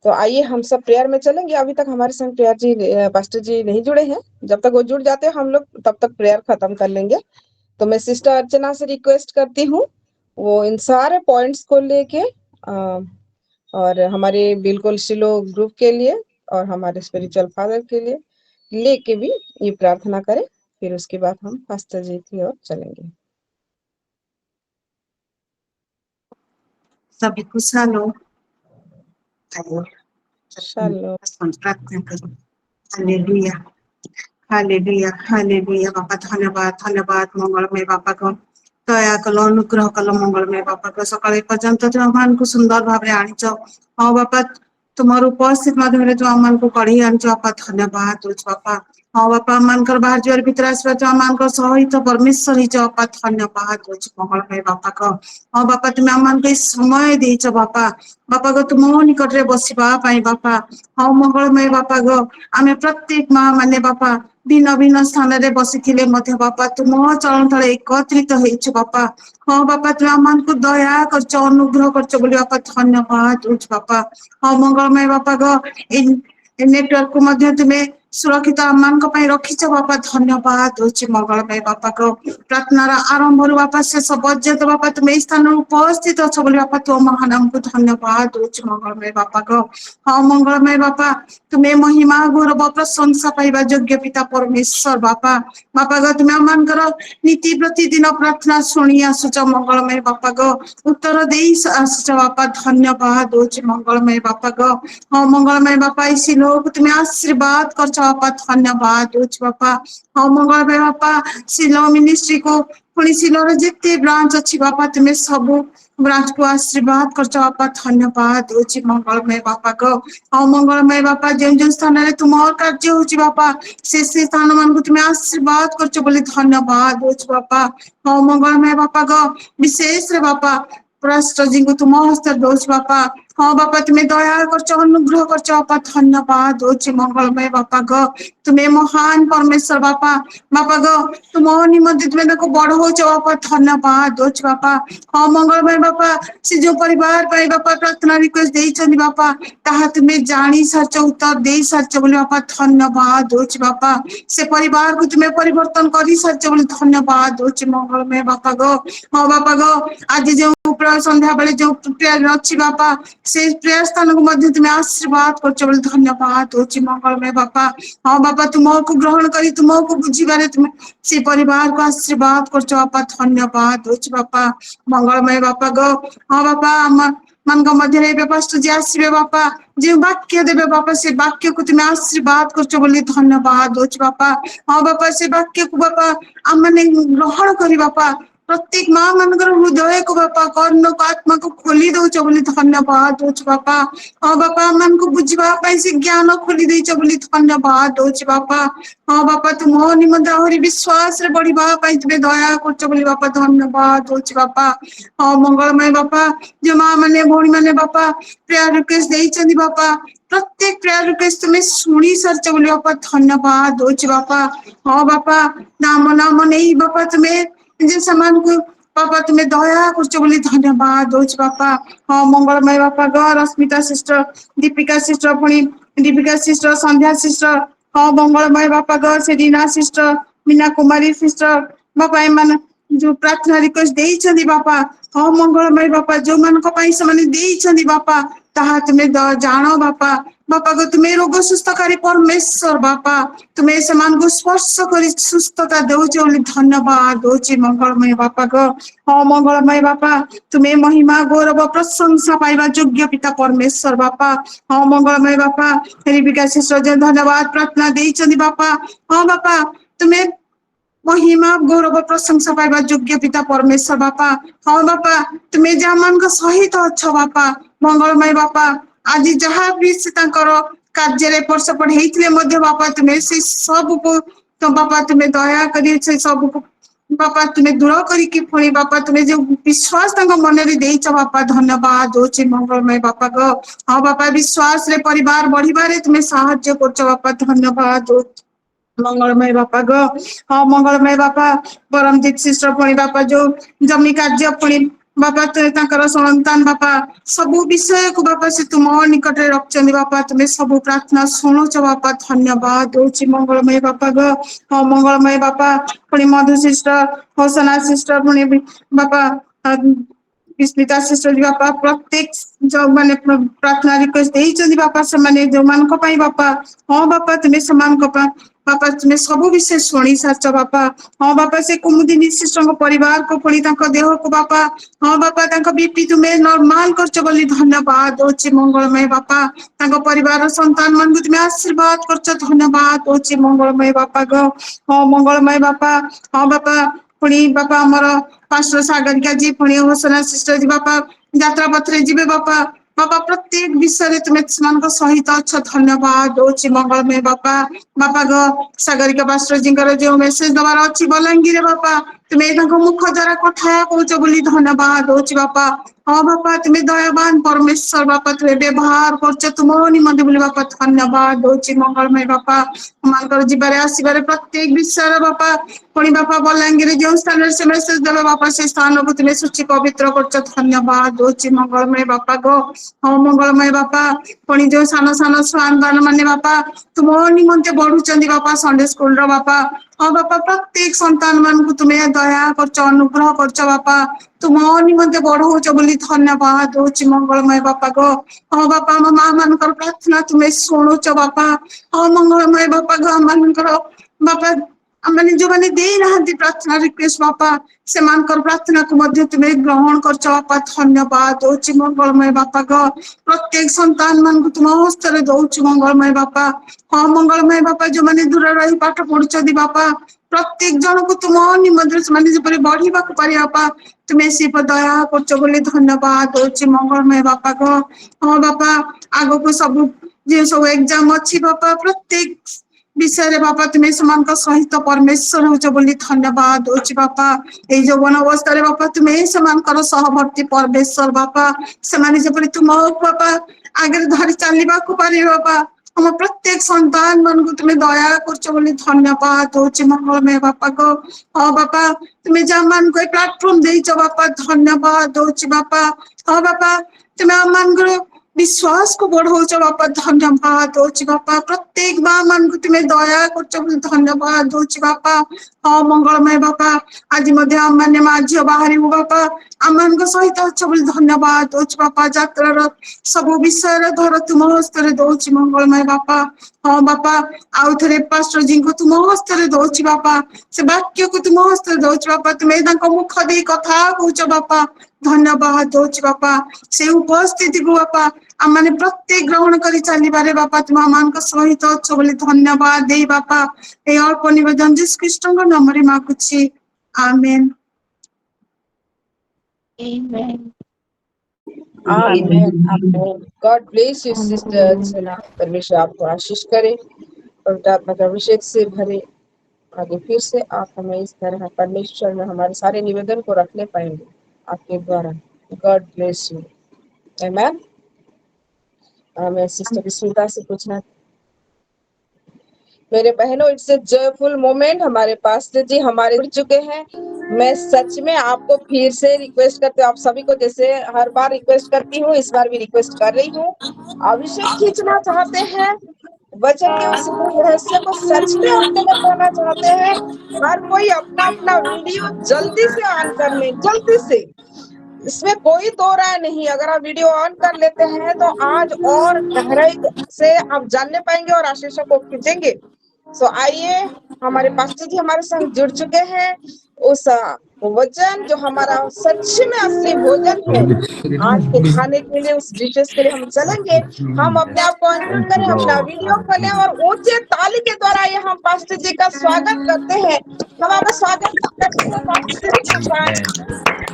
तो आइए हम सब प्रेयर में चलेंगे। अभी तक हमारे संग प्रेयर जी पास्टर जी नहीं जुड़े हैं, जब तक वो जुड़ जाते हैं हम लोग तब तक प्रेयर खत्म कर लेंगे। तो मैं सिस्टर अर्चना से रिक्वेस्ट करती हूँ वो इन सारे पॉइंट्स को लेके और हमारे बिल्कुल शिलो ग्रुप के लिए और हमारे स्पिरिचुअल फादर के लिए लेके भी ये प्रार्थना करें, फिर उसके बाद हम पास्टर जी की ओर चलेंगे। सभी को शालोम। शालोम। प्रार्थना करो। Hallelujah, hallelujah, hallelujah. बापा धन्यवाद, धन्यवाद मंगलमय बापा को दया कलो, अनुग्रह कलो मंगलमय बापा को सकाळे पर्यंत जो आमान को सुंदर भाव आनिच। हाँ बापा तुम्हार उपस्थित माध्यम जो आमान को कढ़ी आनिच बापा, धन्यवाद दूच बापा। हाँ बापा आमानकर बाहर जुआर भीतर आसबा जो आमानकर सहित परमेश्वर हिच बापा, धन्यवाद दूच मंगलमय बापा को। हाँ बापा तुम आमान को समय देइच बापा, बापा को तुम निकट रे बसिबा पाई बापा। हाँ मंगलमय बापा गो आमे प्रत्येक माँ माने बापा भिन्न भिन्न स्थान रे बसिथिले मध्य बापा तुम चरण तले एकत्रित होइछु बापा। हाँ बापा तुम आमान को दया करछ, अनुग्रह करछ बोली बापा, धन्यवाद दूच बापा। हाँ मंगलमय बापा गो नेटवर्क को मध्य तुम्हें सुरक्षित आमान को पाई रखिछ बापा, धन्यवाद दूच मंगलमय बापा को। प्रार्थनार आरंभ बापा शेष पर्यंत बापा तुम ए स्थान उपस्थित अछ बोली बापा तुम महानाम को धन्यवाद दूच मंगलमय बापा को। हाँ मंगलमय बापा तुम्हें महिमा गौरव प्रशंसा पाइबा योग्य पिता परमेश्वर बापा। बापा गो तुम्हें आमानकर नीति प्रतिदिन प्रार्थना शुणी आसुच मंगलमय बापा गो, उत्तर दे आसुच बापा, धन्यवाद दूच मंगलमय बापा गो। हाँ मंगलमय बापा इसी लोग तुम्हें आशीर्वाद करछ बापा, धन्यवाद दूच बापा। हाँ मंगलमय बापा सिलो मिनिस्ट्री को पुणी सिलोर जिते ब्रांच अच्छी बापा तुम्हें सबू ब्रांच को आशीर्वाद करछ बापा, धन्यवाद दूच मंगलमय बापा को। हाँ मंगलमय बापा जो स्थान रे तुमर कार्य होची बापा से स्थान मान को तुम्हें आशीर्वाद करछ बोली, धन्यवाद दूच बापा। हाँ मंगलमय बापा को विशेष रे बापा राष्ट्र जी को तुम हस्त दोष बापा। हाँ बापा तुम्हें दया करछ, अनुग्रह करछ बापा, धन्यवाद दूच मंगलमय बापा गो। तुम्हें महान परमेश्वर बापा, बापा गो तुम निमंत्रित तुम्हें को बड़ होच बापा, धन्यवाद दूच बापा। हाँ मंगलमय बापा से जो परिवार पाई बापा प्रार्थना रिक्वेस्ट देइछन बापा ताहा तुम्हें जानी सारछ, उत्तर दे सारछ बोली बापा, धन्यवाद दूच बापा। से परिवार को तुम्हें परिवर्तन करी सारछ बोली, धन्यवाद दूच मंगलमय बापा गो। हाँ बापा गो आज जो संध्या बेले जो प्रेयर अच्छी बापा से प्रेयर स्थान को मध्य तुम्हें आशीर्वाद करछ बोली, धन्यवाद दूच मंगलमय बापा। हाँ बापा तुमको ग्रहण करी तुमको बुझीबारे तुम्हें से परिवार को आशीर्वाद करछ बापा, धन्यवाद दूच बापा मंगलमय बापा गो। हाँ बापा मन का मध्य पास्टर जी आसबे बापा जो वाक्य देवे बापा से वाक्य को तुम्हें आशीर्वाद करछ बोली, धन्यवाद दूच बापा। हाँ बापा से वाक्य को बापा आम मैंने ग्रहण करी बापा प्रत्येक माँ मानकर हृदय को बापा कर्ण को आत्मा को खोली दौच बोली, धन्यवाद दूच बापा। हाँ बापा मन को बुझा से ज्ञान खोली देच बोली, धन्यवाद दूच बापा। हाँ बापा तुम निमंत आहरी विश्वास रे बढ़िबा पाई तुम्हें दया करछ बोली बापा, धन्यवाद दूच बापा। हाँ मंगलमय बापा जो माँ माने भौणी माने बापा प्रेयर रिक्वेस्ट देइछन बापा प्रत्येक प्रेयर रिक्वेस्ट तुम्हें शुणी सारछ बोली बापा, धन्यवाद दूच बापा। हाँ बापा नाम नाम नहीं बापा तुम्हें जे समान को बापा तुम्हें दया करछ बोली, धन्यवाद दूच बापा। हाँ मंगलमय बापा गो रश्मिता सिस्टर, दीपिका सिस्टर, पुणी दीपिका सिस्टर, संध्या सिस्टर, हाँ मंगलमय बापा गो सेरीना सिस्टर, मीना कुमारी सिस्टर बापा एमान जो प्रार्थना रिक्वेस्ट देइछन बापा। हाँ मंगलमय बापा जो मान को पाई से देइछन बापा ताहा तुम्हें जानो बापा। बापा को तुम्हें रोग सुस्थकारी परमेश्वर बापा तुम्हें समान को स्पर्श करी सुस्थता दौच बोली, धन्यवाद दूची मंगलमय बापा को। हाँ मंगलमय बापा तुम्हें महिमा गौरव प्रशंसा पाइबा योग्य पिता परमेश्वर बापा। हाँ मंगलमय बापा रिबिका सिस्टर जो धन्यवाद प्रार्थना देइछन बापा। हाँ बापा तुम्हें महिमा गौरव प्रशंसा पाइबा योग्य पिता परमेश्वर बापा हाँ बापा तुमे जहाँ मान सहित अच्छ बापा मंगलमय बापा आज जहाँ भी से कार्य एपट सेपट होते बापा तुम्हें से सब को तो बापा तुम्हें दया कर सब को बापा तुम्हें दूर करके पुणी बापा तुम्हें जो विश्वास मन में बापा धन्यवाद दौर मंगलमय बापा को हाँ बापा विश्वास रे परिवार बढ़िबारे तुम्हें साहाय्य कर बापा धन्यवाद दौर मंगलमय बापा गो हाँ मंगलमय बापा परमजीत सिस्टर पुणी बापा जो जमी कार्य पुणी बापा संतान बापा सबु विषय को बापा से तुम निकट रखते बापा तुम्हें सब प्रार्थना शुणुच बापा धन्यवाद दौर मंगलमय बापा गो हाँ मंगलमय बापा पुणी मधु सिस्टर होसना सिस्टर पुणी बापा विस्मिता सिस्टर बापा प्रत्येक जो माने प्रार्थना रिक्वेस्ट देइछन्ति बापा से माने जो मानक पई बापा हाँ बापा तुम्हें समान बापा तुम्हें सब विषय शुणी सारच बापा हाँ बापा से कुमुदिनी सिस्टर परिवार को पुणी देह को बापा हाँ बापा बीपी तुम्हें नॉर्मल करछ बोली धन्यवाद दौर मंगलमय बापा परिवार संतान मान को तुम्हें आशीर्वाद करछ धन्यवाद दौर मंगलमय बापा गो हाँ मंगलमय बापा हाँ बापा पुणी बापा आमर पास्टर सागरिका जी पुणी होसना सिस्टर जी बापा यात्रा पथरे जीवे बापा बापा प्रत्येक विषय तुम्हें सहित अच्छ धन्यवाद दौर मंगलमय बापा बापा गो सागरिका पास्टर जी जो मेसेज दबार अच्छी बलांगीर बापा तुम्हें मुख द्वारा कथा कौच बोली धन्यवाद दौर बापा हाँ बापा तुम्हें दयावान परमेश्वर बापा तुम्हें व्यवहार कर तुम निमंते बोली बापा धन्यवाद दौर मंगलमय बापा मान जीवार आसबार प्रत्येक विषय बापा पुणी बापा बलांगीर जो स्थान से मेसेज देवे बापा से स्थान को तुम्हें सूची पवित्र कर धन्यवाद दौर मंगलमय बापा गो हाँ मंगलमय बापा पुणी जो सान सान स्वान माने बापा तुम निमंते बढ़ुं बापा संडे स्कूल रो बापा हाँ बापा प्रत्येक संतान मान को तुम्हें दया कर अनुग्रह कर बापा तुम निमंते बढ़ौच बोली धन्यवाद दौर मंगलमय बापा गो हाँ बापा आम माँ मान प्रार्थना तुम्हें शुणुच बापा हाँ मंगलमय बापा गो आम मान बापा मैंने जो मैंने दे ना प्रार्थना रिक्वेस्ट बापा से प्रार्थना को मध्य तुम्हें ग्रहण कर बापा धन्यवाद दौर मंगलमय बापा गो प्रत्येक संतान मान को तुम हस्तर दौर मंगलमय बापा हाँ मंगलमय बापा जो मैंने दूर रही पाठ पढ़ुं बापा प्रत्येक जन को तुम निमंत्रण से बढ़ा पारे बापा तुम्हें सी दया कर धन्यवाद दौर मंगलमय बापा को हाँ बापा आग को सब जो सब एग्जाम अच्छी बापा प्रत्येक विषय बापा तुम्हें सहित परमेश्वर होच बोली धन्यवाद दौर बापा ये जौवन अवस्था बापा तुम्हें सहवर्ती परमेश्वर बापा से तुम बापा आगे धरी चलने को पारे बापा हम प्रत्येक संतान मान को तुम्हें दया कर धन्यवाद दौर मंगलमय बापा को हाँ बापा तुम्हें जहाँ मान को प्लाटफर्म देच बापा धन्यवाद दौर बापा हाँ बापा तुम्हें आम मान विश्वास को बढ़ौच बापा धन्यवाद दौर बापा प्रत्येक माँ मान को तुम्हें दया कर धन्यवाद दौर बापा हाँ मंगलमय बापा आज मैंने माँ झील बाहर बापा आम मान सहित अच्छ बोली धन्यवाद दौर बापा यात्रार सब विषय धर तुम हस्तर दौर मंगलमय बापा हाँ बापा आउ थे पास्टर जी को तुम हस्तर दौर बापा से वाक्य को तुम हस्तर दौर बापा तुम्हें मुख दे कथा कौच बापा धन्यवाद दौर बापा से उपस्थिति को बापा आम मैंने प्रत्येक ग्रहण कर चलवे बापा तुम मान सहित अच्छ बोली धन्यवाद दे बापा ये अल्प निवेदन जीसु ख्रीष्ट नाम रे मांगुछि आमेन amen amen God bless you sister परमेश्वर आपको आशीष करे पवित्र आत्मा का अभिषेक से भरे आगे फिर से आप हमें इस तरह परमेश्वर में हमारे सारे निवेदन को रखने पाएंगे आपके द्वारा गॉड ब्लेस यू आमेन मैं सिस्टर विस्मिता से पूछना मेरे बहनों इट्स ए जॉयफुल मोमेंट हमारे पास्टर जी हमारे जुड़ चुके हैं मैं सच में आपको फिर से रिक्वेस्ट करती हूँ आप सभी को जैसे हर बार रिक्वेस्ट करती हूँ इस बार भी रिक्वेस्ट कर रही हूँ अभिषेक खींचना चाहते हैं वचन के उस रहस्य को सच में अपने में पाना चाहते हैं हर कोई अपना अपना वीडियो जल्दी से ऑन कर ले जल्दी से इसमें कोई दो राय नहीं अगर आप वीडियो ऑन कर लेते हैं तो आज और गहराई से आप जानने पाएंगे और आशीषों को खींचेंगे सो आइए हमारे पास्टर जी हमारे संग जुड़ चुके हैं उस वो वचन जो हमारा सच में असली भोजन है, आज के खाने के लिए, उस डिशेस के लिए हम चलेंगे। हम अपने आप को अनम्यूट करें, अपना वीडियो खोलें और ऊंचे ताली के द्वारा ये हम पास्टर जी का स्वागत करते हैं। हम आपका स्वागत करते हैं पास्टर जी का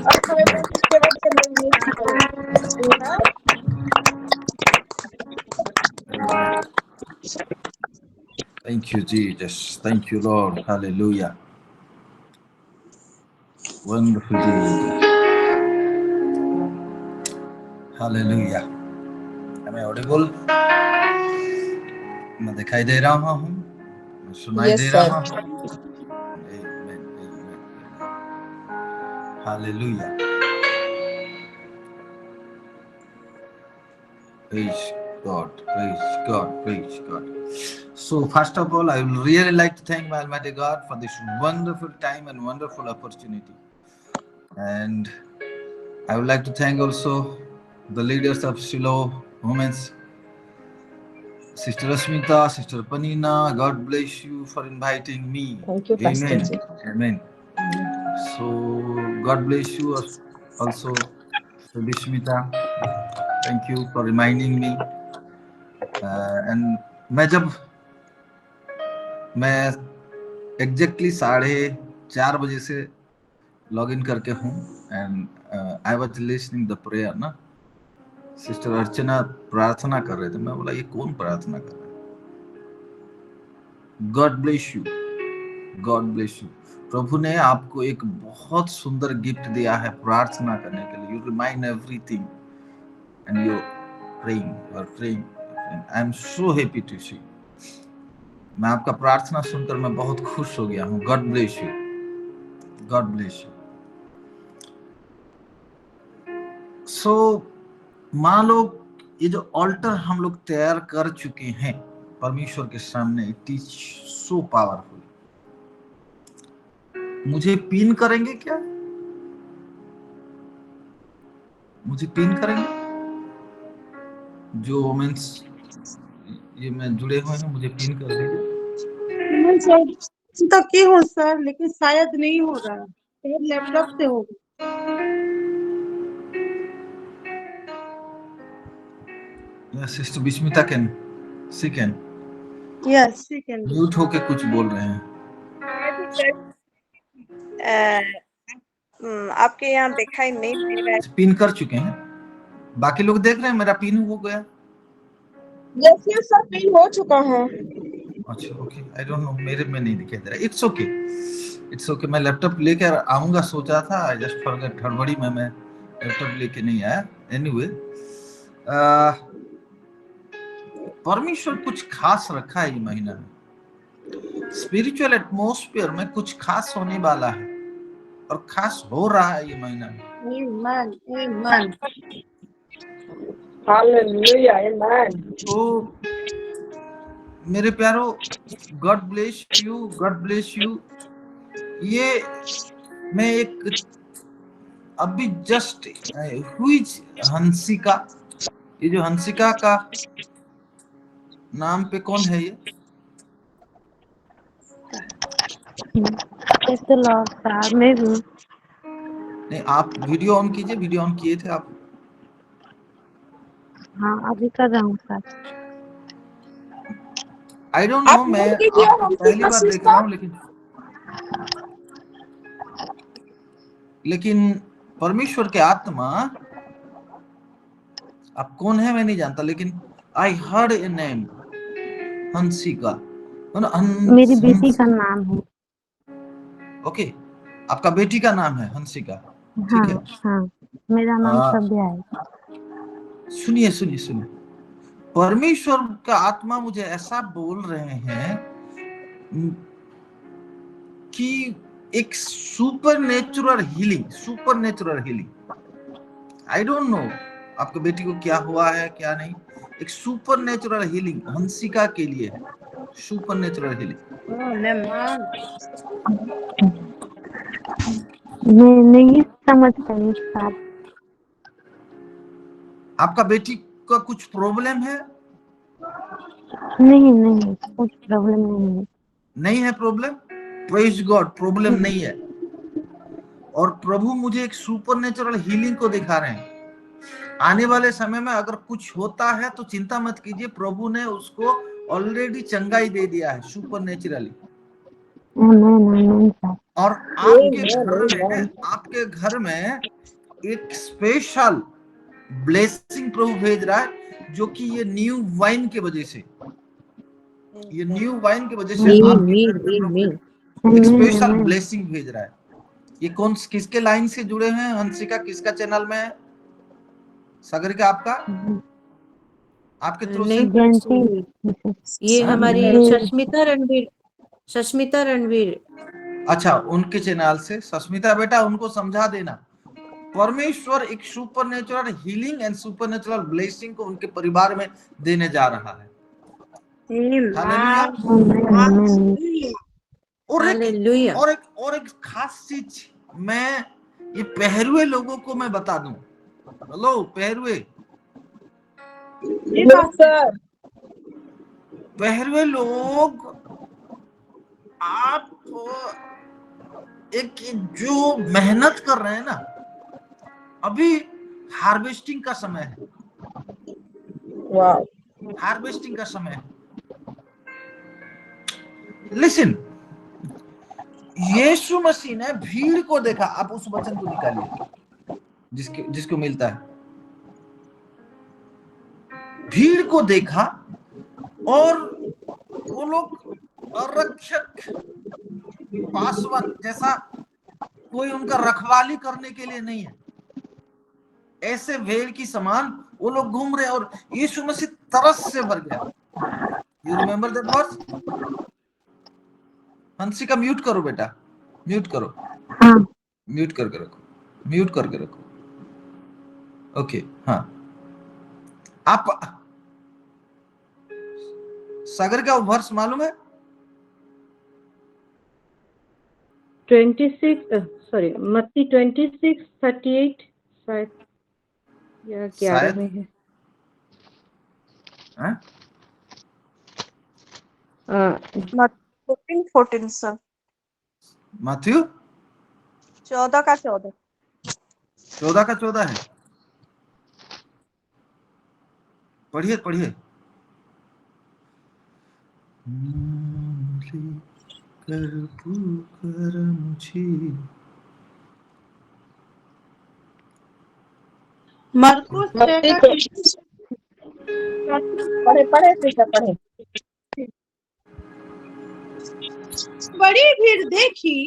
और हमें प्रभु के वचन में यूज करें। Thank you, Jesus. Thank you, Lord. Hallelujah. Wonderful Jesus. Hallelujah. Am I audible? मैं दिखाई दे रहा हूँ, मैं सुनाई Yes, दे sir. रहा हूँ। Amen, amen, amen. Hallelujah. Praise God, praise God, praise God. So first of all, I would really like to thank my Almighty God for this wonderful time and wonderful opportunity. And I would like to thank also the leaders of Shiloh Women's, Sister Asmita, Sister Panina. God bless you for inviting me. Thank you, Pastor Amen. ji. Amen. So God bless you also, Sister Bishmita. Thank you for reminding me. And मैं exactly 4:30 बजे से log in करके हूँ and I was listening the prayer ना, sister अर्चना प्रार्थना कर रहे थे। मैं बोला ये कौन प्रार्थना कर रहा है? God bless you, God bless you. प्रभु ने आपको एक बहुत सुंदर गिफ्ट दिया है प्रार्थना करने के लिए। You remind everything and you praying. I am so happy to see. मैं आपका प्रार्थना सुनकर मैं बहुत खुश हो गया हूँ। God bless you, God bless you. So मान लो ये जो ऑल्टर हम लोग तैयार कर चुके हैं परमेश्वर के सामने, इट इज सो पावरफुल। मुझे पिन करेंगे क्या? मुझे पिन करेंगे? जो वोमेन्स ये मैं जुड़े हुए हैं, मुझे पिन कर दीजिए। तो की हो सर, लेकिन शायद नहीं हो रहा, शायद लैपटॉप से होगा। Sister Bismita can see can yes she can mute होके कुछ बोल रहे हैं। आपके यहाँ दिखाई नहीं दे रहा है। पिन कर चुके हैं, बाकी लोग देख रहे हैं मेरा पिन हो गया। यस यस सर, पिन हो चुका है। अच्छा ओके, आई डोंट नो, मेरे में नहीं दिखाई दे रहा। It's okay, it's okay. मैं लैपटॉप लेकर आऊंगा सोचा था, आई जस्ट फॉरगॉट। हड़बड़ी में मैं लैपटॉप लेके नहीं आया। एनीवे, परमेश्वर कुछ खास रखा है ये महीना में। स्पिरिचुअल एटमॉस्फेयर में कुछ खास होने वाला है और खास हो रहा है ये महीना में। आमीन आमीन हालेलुया, आमीन। तो मेरे प्यारो, God bless you, God bless you. ये मैं एक अभी जस्ट हुई हंसिका, ये जो हंसिका का नाम पे कौन है ये? मैं हूँ। नहीं, आप वीडियो ऑन कीजिए। वीडियो ऑन किए थे आप? हाँ अभी कर रहा हूँ सर। आई डोंट नो, मैं आपको पहली बार देख रहा हूँ, लेकिन परमेश्वर के आत्मा, आप कौन है मैं नहीं जानता, लेकिन I heard a name Hansika. मेरी बेटी का नाम है। ओके, आपका बेटी का नाम है हंसिका, ठीक है। हाँ, मेरा नाम सभ्या है। सुनिए सुनिए सुनिए, परमेश्वर का आत्मा मुझे ऐसा बोल रहे हैं कि एक super natural healing. I don't know आपके बेटी को क्या हुआ है क्या नहीं, एक सुपर नेचुरल हीलिंग हंसिका के लिए है। Super natural healing. मैं नहीं समझ पाई सर। आपका बेटी का कुछ प्रॉब्लम है? नहीं कुछ प्रॉब्लम नहीं है। नहीं है प्रॉब्लम? प्रेज गॉड, प्रॉब्लम नहीं है। और प्रभु मुझे एक सुपरनेचुरल हीलिंग को दिखा रहे हैं। आने वाले समय में अगर कुछ होता है तो चिंता मत कीजिए, प्रभु ने उसको ऑलरेडी चंगाई दे दिया है सुपरनेचुरली। और आपके घर में एक स्पेशल ब्लेसिंग प्रभु भेज रहा है, जो कि ये न्यू वाइन की वजह से, ये न्यू वाइन की वजह से आपके घर पे प्रभु एक स्पेशल ब्लेसिंग भेज रहा है। ये कौन किसके लाइन से जुड़े हैं? हंसिका किसका चैनल में है? सागरिका आपका, आपके थ्रू से? ये हमारी सस्मिता रणवीर। अच्छा, उनके चैनल से। सस्मिता बेटा, उनको समझा देना, परमेश्वर एक supernatural healing and supernatural blessing को उनके परिवार में देने जा रहा है। और एक खास चीज मैं ये पहरुए लोगों को मैं बता दूं। हेलो पहरुए, पहरुए लोग, आप एक जो मेहनत कर रहे हैं ना, अभी हार्वेस्टिंग का समय है। हार्वेस्टिंग का समय है। लिसन, यीशु मसीह ने भीड़ को देखा। आप उस वचन को निकालिए जिसको मिलता है। भीड़ को देखा और वो लोग आरक्षक, पासवान जैसा कोई उनका रखवाली करने के लिए नहीं है, ऐसे भेड़ की समान वो लोग घूम रहे, और यीशु मसीह तरस से भर गया। You remember that verse? Hansika mute करो बेटा, म्यूट करो। म्यूट करके रखो, म्यूट करके रखो। ओके, हाँ। आप सागर का वर्स मालूम है? मत्ती 26:38 शायद या 11 में है। मत्ती 14 सर। मैथ्यू 14 का 14। 14 का 14 है। पढ़िए पढ़िए। मरकुस पढ़े। बड़ी भीड़ देखी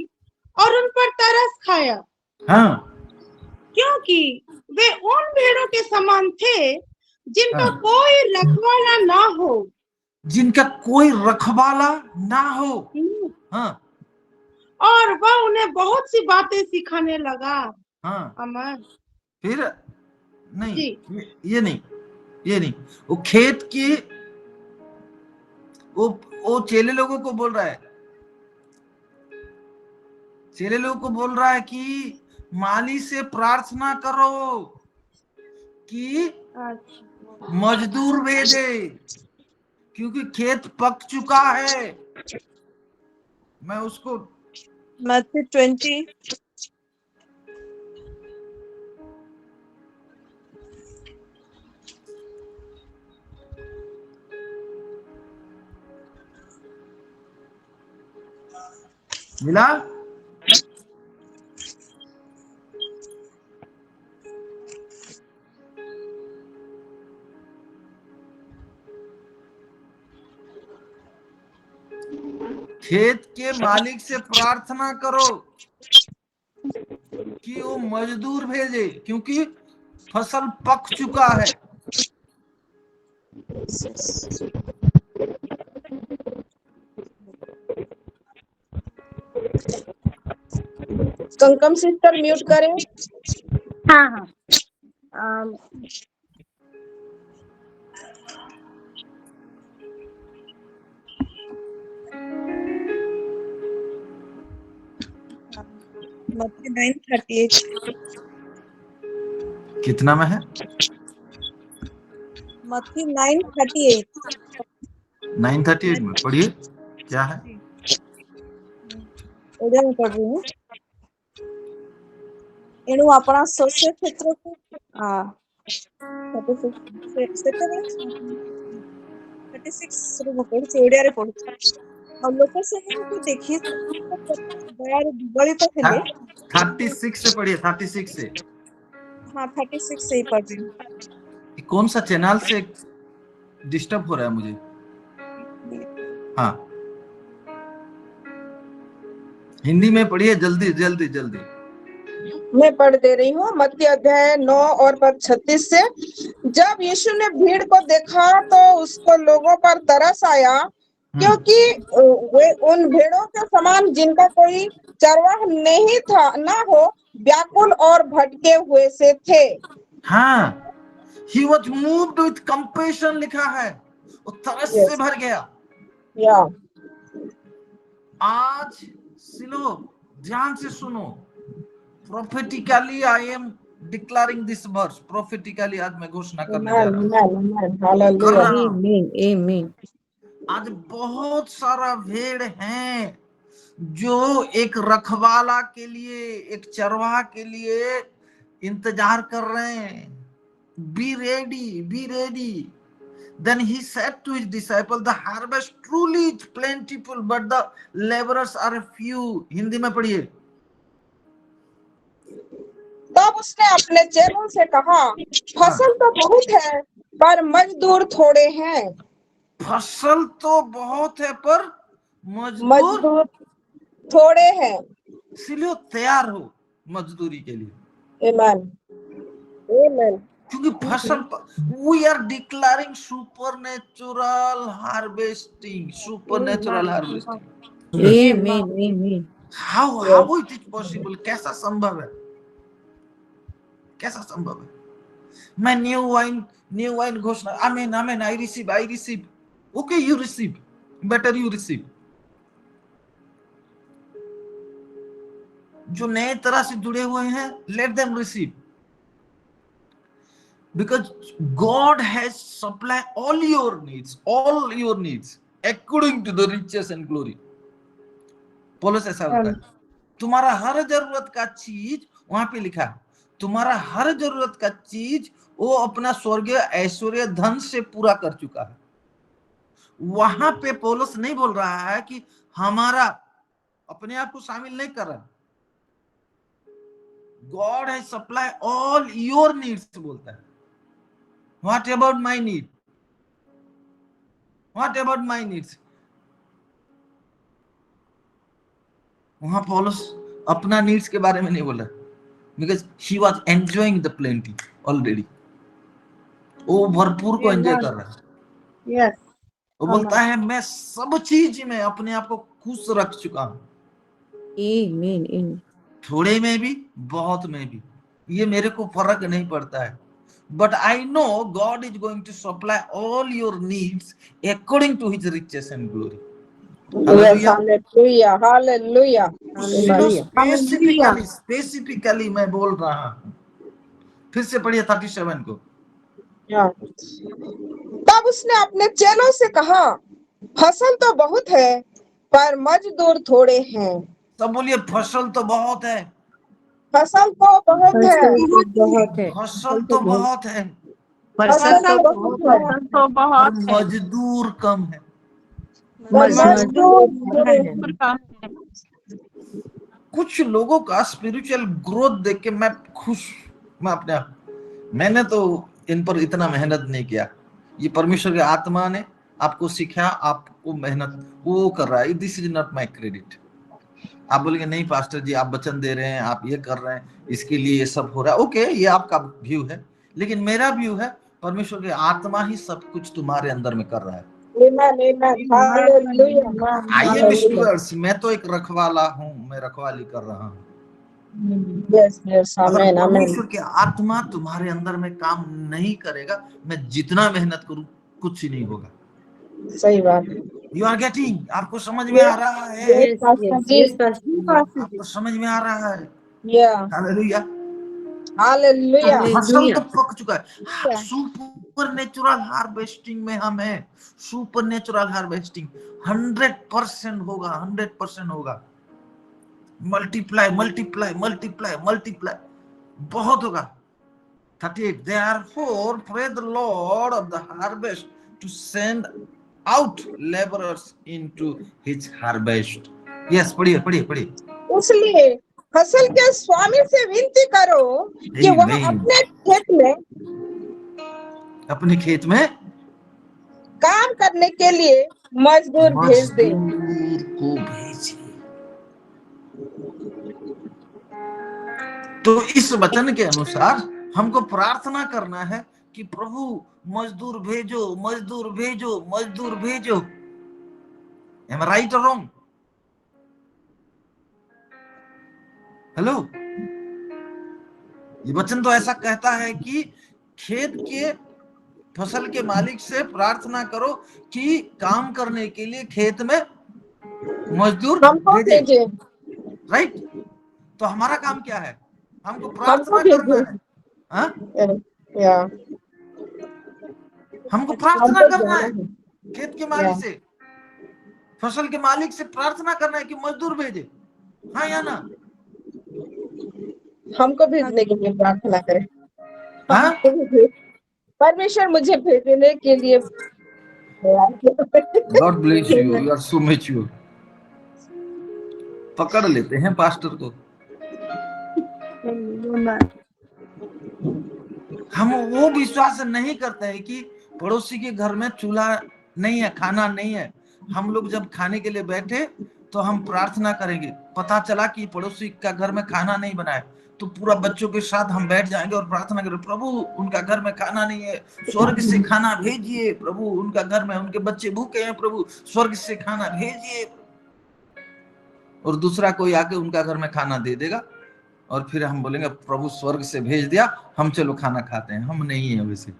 और उन पर तरस खाया। हाँ, क्योंकि वे उन भेड़ों के समान थे जिनका कोई रखवाला ना हो। जिनका कोई रखवाला ना हो। हाँ। और वह उन्हें बहुत सी बातें सिखाने लगा। हाँ। अमर फिर नहीं, ये नहीं, वो खेत की वो चेले लोगों को बोल रहा है। चेले लोगों को बोल रहा है कि माली से प्रार्थना करो कि मजदूर भेजे, क्योंकि खेत पक चुका है। मैं उसको मत्ती 20 मिला। खेत के मालिक से प्रार्थना करो कि वो मजदूर भेजे, क्योंकि फसल पक चुका है। कंकम सिस्टर म्यूट करें। हाँ। मत्ती 9:38 कितना में है? मत्ती 9:38 9:38 में पढ़िए, क्या है? उधर में पढ़ रही हूँ। एणु आपणा शस्य क्षेत्रକୁ 36 ରୁ ମୁଁ ପଢୁଛି ଓଡିଆରେ ପଢୁଛି। ଆଉ ଲୋକ ସେମାନଙ୍କୁ ଦେଖି ଦୟାରେ ବିଗଳିତ ହେଲେ। 36 से पढ़िए, 36 से। हाँ 36 से ही पढ़ रही हूँ। कौन सा चैनल से डिस्टर्ब हो रहा है मुझे? हाँ हिंदी में पढ़िए, जल्दी जल्दी जल्दी। मैं पढ़ दे रही हूँ। मत्ती अध्याय 9 और पद 36 से। जब यीशु ने भीड़ को देखा तो उसको लोगों पर तरस आया, क्योंकि वे उन भेड़ों के समान जिनका कोई चरवाह नहीं था ना हो, व्याकुल और भटके हुए से थे। हाँ he was moved with compassion लिखा है, वो तरस से भर गया। या आज सुनो, ध्यान से सुनो। Prophetically I am declaring this verse. Prophetically आज मैं घोषणा करने जा रहा हूँ। आमीन आमीन। आज बहुत सारा भेड़ हैं जो एक रखवाला के लिए, एक चरवाहा के लिए इंतजार कर रहे हैं। Be ready, be ready. Then he said to his disciples, the harvest truly is plentiful, but the laborers are few. Hindi में पढ़िए। तब उसने अपने चेलों से कहा, फसल तो बहुत है पर मजदूर थोड़े हैं। फसल तो बहुत है पर मजदूर थोड़े हैं। इसलिए तैयार हो मजदूरी के लिए। आमीन आमीन। क्योंकि फसल we are declaring supernatural harvesting, supernatural harvesting. आमीन आमीन। How it is possible? कैसा संभव है? कैसा संभव है? मैं न्यू वाइन घोषणा, आमीन आमीन, I receive. Okay, you receive. Better you receive. जो नए तरह से जुड़े हुए हैं, let them receive. Because God has supplied all your needs according to the riches and glory. पौलुस ऐसा होता है, तुम्हारा हर जरूरत का चीज, वहां पे लिखा है, तुम्हारा हर जरूरत का चीज वो अपना स्वर्गीय ऐश्वर्य धन से पूरा कर चुका है। वहां पे पौलुस नहीं बोल रहा है कि हमारा, अपने आप को शामिल नहीं कर रहा। God has supplied all your needs बोलता है। What about my need? What about my needs? वहां पौलुस अपना नीड्स के बारे में नहीं बोला, because he was enjoying the plenty already. वो भरपूर को एंजॉय कर रहा है। Yes. वो बोलता है मैं सब चीज में अपने आप को खुश रख चुका हूँ। आमीन। थोड़े में भी, बहुत में भी, ये मेरे को फर्क नहीं पड़ता है। But I know God is going to supply all your needs according to His riches and glory. Hallelujah, hallelujah. Specifically मैं बोल रहा हूँ। फिर से पढ़िए 37 को। तब उसने अपने चेलों से कहा, फसल तो बहुत है पर मजदूर थोड़े हैं। सब बोलिए, फसल तो बहुत है। फसल तो बहुत है। फसल तो बहुत है। बहुत मजदूर कम है। कुछ लोगों का स्पिरिचुअल ग्रोथ देख के मैं खुश, मैं अपने आप, मैंने तो इन पर इतना मेहनत नहीं किया। ये परमेश्वर की आत्मा ने आपको सिखाया, आपको मेहनत वो कर रहा है। This is not my credit. आप बोलेंगे नहीं पास्टर जी, आप वचन दे रहे हैं, आप ये कर रहे हैं, इसके लिए ये सब हो रहा है। ओके, ये आपका व्यू है, लेकिन मेरा व्यू है परमेश्वर की आत्मा ही सब कुछ तुम्हारे अंदर में कर रहा है। मैं तो एक रखवाला हूँ, मैं रखवाली कर रहा हूँ। अगर परमेश्वर की आत्मा तुम्हारे अंदर में काम नहीं करेगा, मैं जितना मेहनत करूँ कुछ ही नहीं होगा। सही बात। यू आर गेटिंग, आपको समझ में आ रहा है? आपको समझ में आ रहा है? Hallelujah, hallelujah. फसल तो पक चुका है। सुपर नेचुरल हार्वेस्टिंग में हम हैं। सुपर नेचुरल हार्वेस्टिंग 100% होगा, 100% होगा। Multiply multiply multiply multiply. बहुत होगा। 38 Therefore pray the Lord of the harvest to send out laborers into his harvest. Yes, पढ़िए पढ़िए पढ़िए। इसलिए फसल के स्वामी से विनती करो कि वह अपने खेत में काम करने के लिए मजदूर भेज दे। मजदूर को भेजे। तो इस वचन के अनुसार हमको प्रार्थना करना है कि प्रभु मजदूर भेजो, मजदूर भेजो, मजदूर भेजो। Am I right or wrong? Hello, ये वचन तो ऐसा कहता है कि खेत के फसल के मालिक से प्रार्थना करो कि काम करने के लिए खेत में मजदूर भेजे। राइट? तो हमारा काम क्या है? हमको प्रार्थना करना है। हाँ? हमको प्रार्थना करना है खेत के मालिक से, फसल के मालिक से प्रार्थना करना है कि मजदूर भेजे। हाँ या ना? हमको भेजने के लिए प्रार्थना करें। हाँ? परमेश्वर मुझे भेजने के लिए। God bless you. You are so mature. पकड़ लेते हैं पास्टर को। हम वो विश्वास नहीं करते हैं कि पड़ोसी के घर में चूल्हा नहीं है, खाना नहीं है। हम लोग जब खाने के लिए बैठे तो हम प्रार्थना करेंगे। पता चला कि पड़ोसी का घर में खाना नहीं बना है तो पूरा बच्चों के साथ हम बैठ जाएंगे और प्रार्थना करें, प्रभु उनका घर में खाना नहीं है, स्वर्ग से खाना भेजिए। प्रभु उनका घर में उनके बच्चे भूखे हैं, प्रभु स्वर्ग से खाना भेजिए। और दूसरा कोई आके उनका घर में खाना दे देगा और फिर हम बोलेंगे प्रभु स्वर्ग से भेज दिया, हम चलो खाना खाते हैं। हम नहीं है वैसे।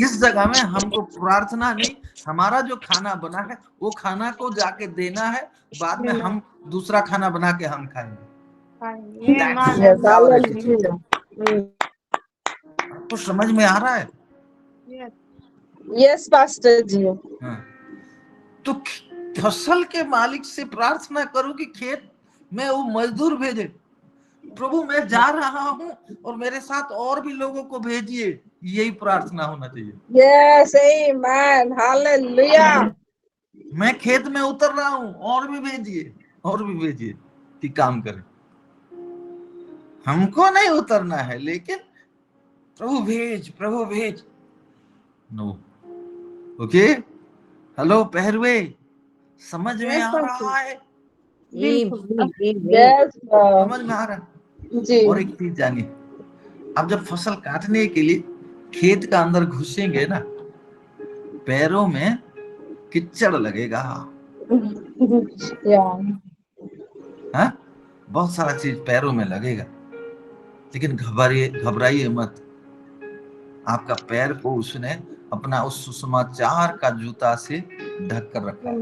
इस जगह में हमको प्रार्थना नहीं, हमारा जो खाना बना है वो खाना को जाके देना है, बाद में हम दूसरा खाना बना के हम खाएंगे। तो समझ में आ रहा है? यस पास्टर जी। हाँ। तो फसल के मालिक से प्रार्थना करो कि खेत में वो मजदूर भेजे। प्रभु मैं जा रहा हूँ और मेरे साथ और भी लोगों को भेजिए, यही प्रार्थना होना चाहिए। Yes amen, hallelujah. मैं खेत में उतर रहा हूँ, और भी भेजिए, और भी भेजिए कि काम करें। हमको नहीं उतरना है, लेकिन प्रभु भेज, प्रभु भेज। No okay. हेलो पहरवे, समझ में आ रहा है? समझ में आ रहा है जी। और एक चीज जानिए, अब जब फसल काटने के लिए खेत का अंदर घुसेंगे ना, पैरों में कीचड़ लगेगा। हाँ, बहुत सारा चीज पैरों में लगेगा, लेकिन घबराइए मत। आपका पैर को उसने अपना उस सुसमाचार का जूता से ढक कर रखा है।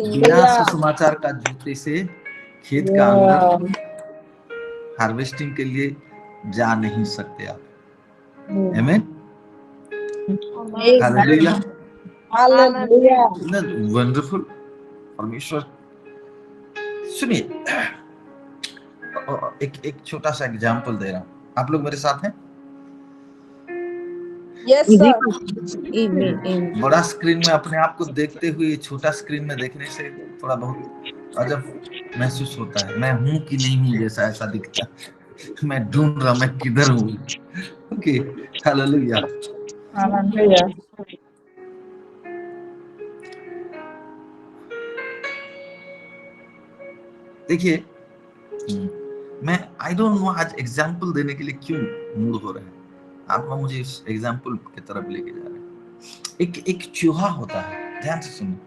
बिना सुसमाचार का जूते से खेत का अंदर हार्वेस्टिंग के लिए जा नहीं सकते आप। आमीन, हालेलुया, हालेलुया। वंडरफुल। परमेश्वर सुनिए, एक छोटा सा एग्जांपल दे रहा हूँ, आप लोग मेरे साथ हैं? यस बड़ा स्क्रीन में अपने आप को देखते हुए छोटा स्क्रीन में देखने से थोड़ा बहुत अजब महसूस होता है। मैं हूँ कि नहीं हूँ जैसा ऐसा दिखता है। मैं ढूंढ रहा, मैं किधर हूँ। Okay, hallelujah, hallelujah. देखिए, मैं आई डोंट नो आज एग्जाम्पल देने के लिए क्यों मूड हो रहा है। आप मुझे इस एग्जाम्पल की तरफ लेके जा रहे हैं। एक चूहा होता है, ध्यान से सुनिए।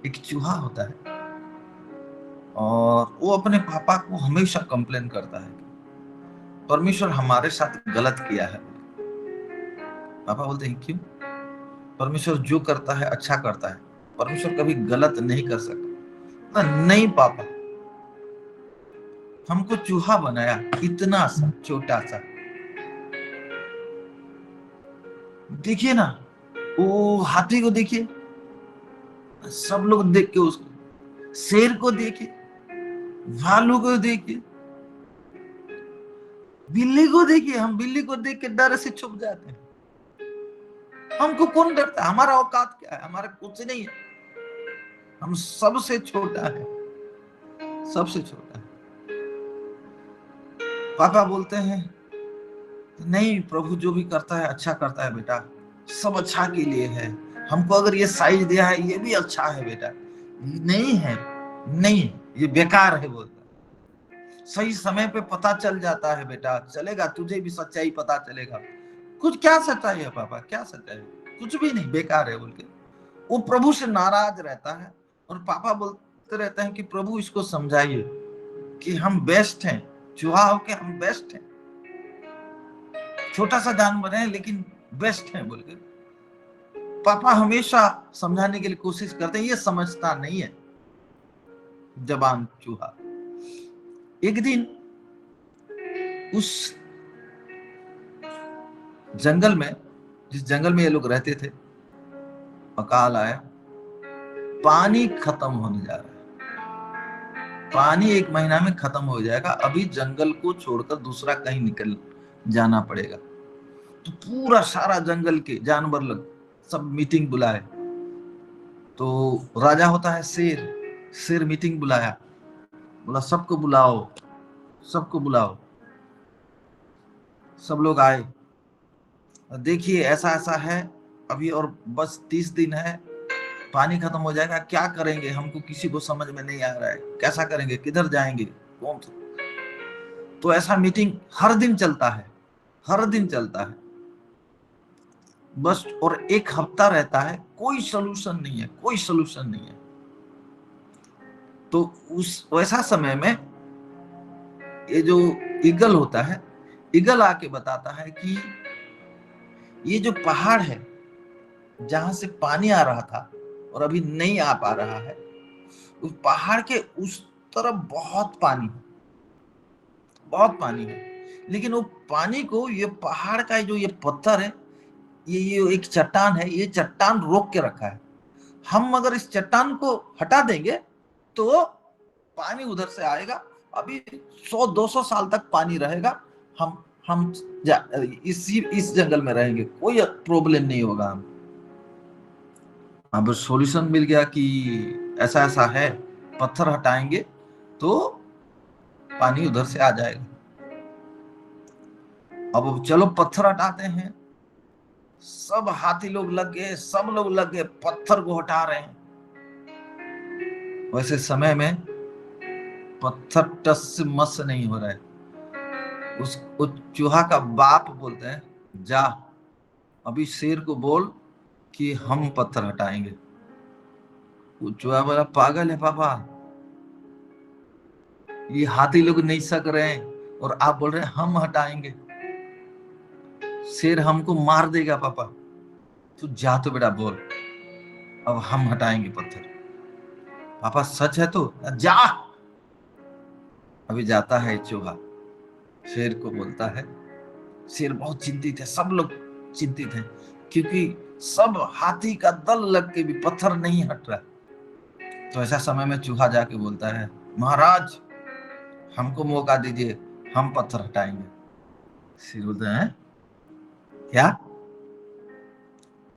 एक चूहा होता है और वो अपने पापा को हमेशा कंप्लेन करता है, परमेश्वर हमारे साथ गलत किया है। पापा बोलते हैं क्यों? परमेश्वर जो करता है अच्छा करता है, परमेश्वर कभी गलत नहीं कर सकता। नहीं पापा, हमको चूहा बनाया, इतना सा छोटा सा। देखिए ना, वो हाथी को देखिए, सब लोग देख के उसको, शेर को देखिए, भालू को देखिए, बिल्ली को देखिए, हम बिल्ली को देख के डर से छुप जाते हैं। हमको कौन डरता है? हमारा औकात क्या है? हमारा कुछ नहीं है, हम सबसे छोटा है, सबसे छोटा है। पापा बोलते हैं नहीं, प्रभु जो भी करता है अच्छा करता है बेटा, सब अच्छा के लिए है। हमको अगर ये साइज दिया है ये भी अच्छा है बेटा। नहीं है, नहीं, ये बेकार है बोलता है। सही समय पे पता चल जाता है बेटा, चलेगा, तुझे भी सच्चाई पता चलेगा। कुछ क्या सच्चाई है पापा, क्या सच्चाई है? कुछ भी नहीं, बेकार है बोल के वो प्रभु से नाराज रहता है। और पापा बोलते रहते हैं कि प्रभु इसको समझाइए कि हम बेस्ट हैं, चूहा होके हम बेस्ट हैं, छोटा सा जानवर है लेकिन बेस्ट है बोल के पापा हमेशा समझाने के लिए कोशिश करते हैं। ये समझता नहीं है जबान चूहा। एक दिन उस जंगल में, जिस जंगल में ये लोग रहते थे, अकाल आया, पानी खत्म होने जा रहा है। पानी 1 महीना में खत्म हो जाएगा, अभी जंगल को छोड़कर दूसरा कहीं निकल जाना पड़ेगा। तो पूरा सारा जंगल के जानवर लोग सब मीटिंग बुलाए। तो राजा होता है शेर, शेर मीटिंग बुलाया, बोला सबको बुलाओ, सबको बुलाओ। सब लोग आए, देखिए ऐसा ऐसा है, अभी और बस 30 दिन है, पानी खत्म हो जाएगा, क्या करेंगे? हमको किसी को समझ में नहीं आ रहा है, कैसा करेंगे, किधर जाएंगे, कौन सा? तो ऐसा मीटिंग हर दिन चलता है, हर दिन चलता है बस। और 1 हफ्ता रहता है, कोई सलूशन नहीं है, कोई सलूशन नहीं है। तो उस वैसा समय में ये जो ईगल होता है, ईगल आके बताता है कि ये जो पहाड़ है जहां से पानी आ रहा था और अभी नहीं आ पा रहा है, उस पहाड़ के उस तरफ बहुत पानी है, बहुत पानी है। लेकिन वो पानी को ये पहाड़ का जो ये पत्थर है, ये एक चट्टान है, ये चट्टान रोक के रखा है। हम अगर इस चट्टान को हटा देंगे तो पानी उधर से आएगा, अभी 100-200 साल तक पानी रहेगा, हम इस जंगल में रहेंगे, कोई प्रॉब्लम नहीं होगा। हम अब सॉल्यूशन मिल गया कि ऐसा ऐसा है, पत्थर हटाएंगे तो पानी उधर से आ जाएगा। अब चलो पत्थर हटाते हैं, सब हाथी लोग लग गए, सब लोग लग गए, पत्थर को हटा रहे हैं। वैसे समय में पत्थर टस से मस नहीं हो रहा है। उस चूहा का बाप बोलते हैं, जा अभी शेर को बोल कि हम पत्थर हटाएंगे। वो चूहा बोला पागल है पापा, ये हाथी लोग नहीं सक रहे हैं और आप बोल रहे हैं हम हटाएंगे, शेर हमको मार देगा पापा। तू जा तो बेटा बोल, अब हम हटाएंगे पत्थर। पापा सच है तो जा। अभी जाता है चूहा, शेर को बोलता है। शेर बहुत चिंतित है, सब लोग चिंतित हैं, क्योंकि सब हाथी का दल लग के भी पत्थर नहीं हट रहा। तो ऐसा समय में चूहा जाके बोलता है, महाराज हमको मौका दीजिए, हम पत्थर हटाएंगे। शेर बोलता है क्या?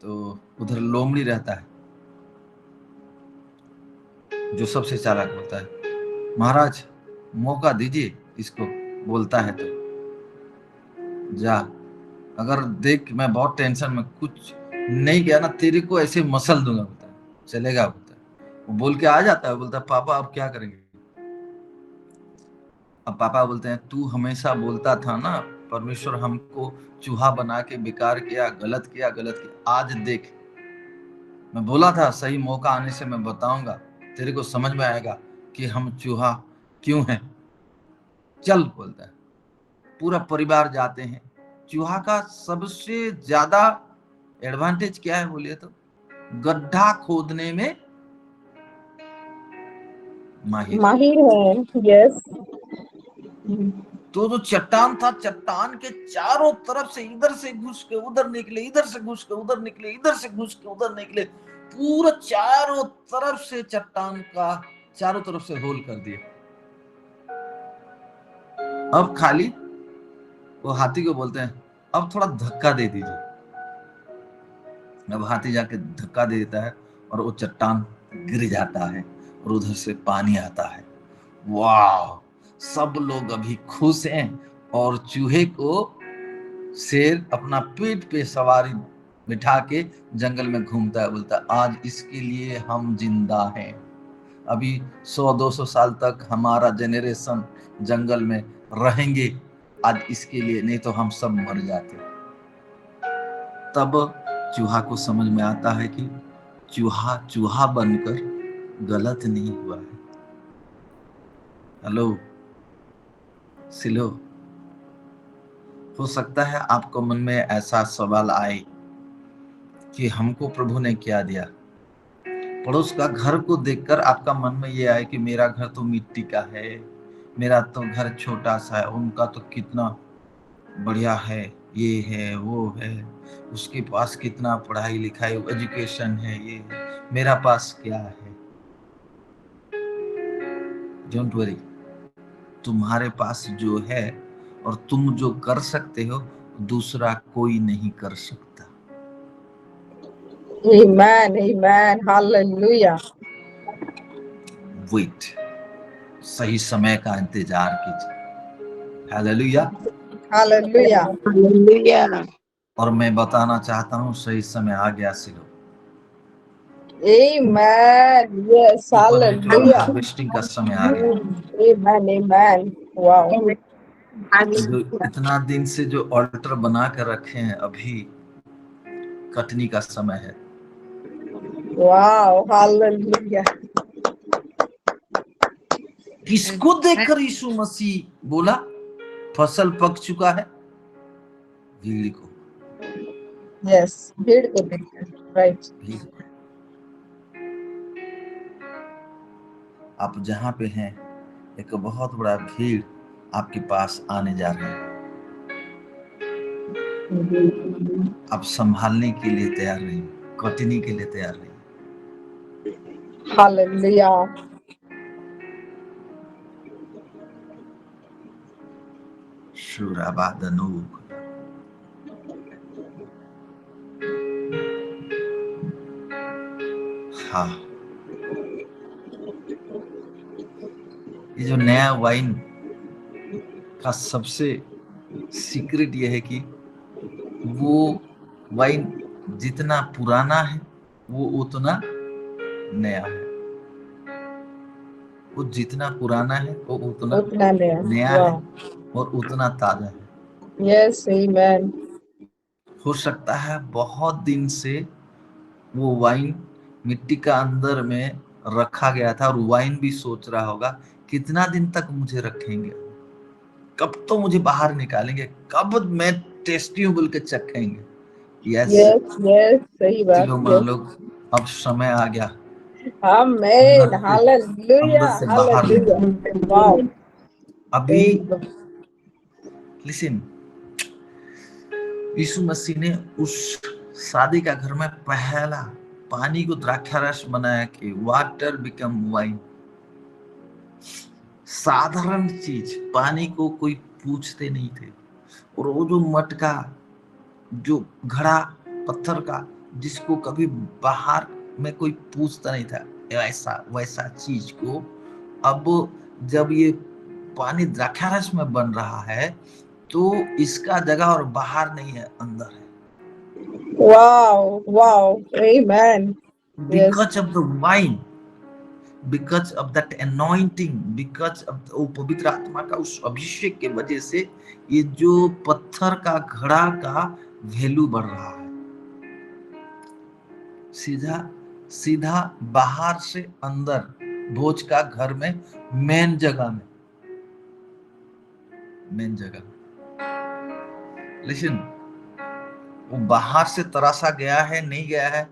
तो उधर लोमड़ी रहता है जो सबसे चालाक होता है, महाराज मौका दीजिए इसको, बोलता है तो जा, अगर देख मैं बहुत टेंशन में, कुछ नहीं किया ना तेरे को ऐसे मसल दूंगा, बोलता है चलेगा, बोलता है। वो बोल के आ जाता है, बोलता है पापा अब क्या करेंगे? अब पापा बोलते हैं तू हमेशा बोलता था ना परमेश्वर हमको चूहा बना के बेकार किया, गलत किया, गलत किया, आज देख मैं बोला था सही मौका आने से मैं बताऊंगा, तेरे को समझ में आएगा कि हम चूहा क्यों हैं। चल बोलता है, पूरा परिवार जाते हैं। चूहा का सबसे ज्यादा एडवांटेज क्या है बोलिए तो, गड्ढा खोदने में माहिर है। यस। तो चट्टान था, चट्टान के चारों तरफ से इधर से घुस के उधर निकले, इधर से घुस के उधर निकले, इधर से घुस के उधर निकले, पूरा चारों तरफ से चट्टान का चारों तरफ से होल कर दिया। अब खाली वो हाथी को बोलते हैं अब थोड़ा धक्का दे दीजिए। अब हाथी जाके धक्का दे देता है और वो चट्टान गिर जाता है और उधर से पानी आता है। वाह, सब लोग अभी खुश हैं और चूहे को शेर अपना पीठ पे सवारी बिठा के जंगल में घूमता है, बोलता है आज इसके लिए हम जिंदा हैं। अभी 100-200 साल तक हमारा जेनरेशन जंगल में रहेंगे आज इसके लिए, नहीं तो हम सब मर जाते। तब चूहा को समझ में आता है कि चूहा चूहा बनकर गलत नहीं हुआ है। हेलो सिलो, हो सकता है आपको मन में ऐसा सवाल आए कि हमको प्रभु ने क्या दिया। पड़ोस का घर को देखकर आपका मन में ये आए कि मेरा घर तो मिट्टी का है, मेरा तो घर छोटा सा है, उनका तो कितना बढ़िया है, ये है वो है, उसके पास कितना पढ़ाई लिखाई एजुकेशन है, ये है, मेरा पास क्या है। डोंट वरी, तुम्हारे पास जो है और तुम जो कर सकते हो दूसरा कोई नहीं कर सकता। Amen, amen, hallelujah. वेट, सही समय का इंतजार कीजिए। Hallelujah, Hallelujah. हालेलुया। और मैं बताना चाहता हूँ सही समय आ गया सिलो। Amen. Yes, hallelujah. हार्वेस्टिंग का समय आ गया। Amen, amen. Wow. जो इतना दिन से जो ऑल्टर बना कर रखे हैं, अभी कटनी का समय है। Wow, hallelujah. किसको देखकर यीशु मसीह बोला फसल पक चुका है? भीड़ को। Yes, भीड़ को देखकर, right. भीड़ को। आप जहां पे हैं एक बहुत बड़ा भीड़ आपके पास आने जा रहा है। आप संभालने के लिए तैयार रहिए, कटनी के लिए तैयार रहिए। Hallelujah. शुराबादनूक। हाँ, ये जो नया वाइन का सबसे सीक्रेट ये है कि वो वाइन जितना पुराना है वो उतना नया है। वो जितना पुराना है वो उतना नया है और उतना ताजा है। Yes, amen. हो सकता है बहुत दिन से वो वाइन मिट्टी का अंदर में रखा गया था और वाइन भी सोच रहा होगा कितना दिन तक मुझे रखेंगे, कब तो मुझे बाहर निकालेंगे, कब मैं टेस्टी हूं बोल के चखेंगे। Yes, yes, सही बात। मान लो अब समय आ गया। Amen, hallelujah, hallelujah. Wow. अभी लिसन, यीशु मसीह ने उस शादी का घर में पहला पानी को द्राक्षारस बनाया कि वाटर बिकम वाइन। साधारण चीज, पानी को कोई पूछते नहीं थे, और वो जो मटका, जो घड़ा पत्थर का जिसको कभी बाहर में कोई पूछता नहीं था, वैसा चीज को अब जब ये पानी द्राक्षारस में बन रहा है तो इसका जगह और बाहर नहीं है, अंदर है। Wow, wow, amen. Because of the wine, because of that anointing, because of वो पवित्र आत्मा का उस अभिषेक के वजह से ये जो पत्थर का घड़ा का वैल्यू बढ़ रहा है। सीधा बाहर से अंदर भोज का घर में मेन जगह लिसन, वो बाहर से तराशा गया है नहीं गया है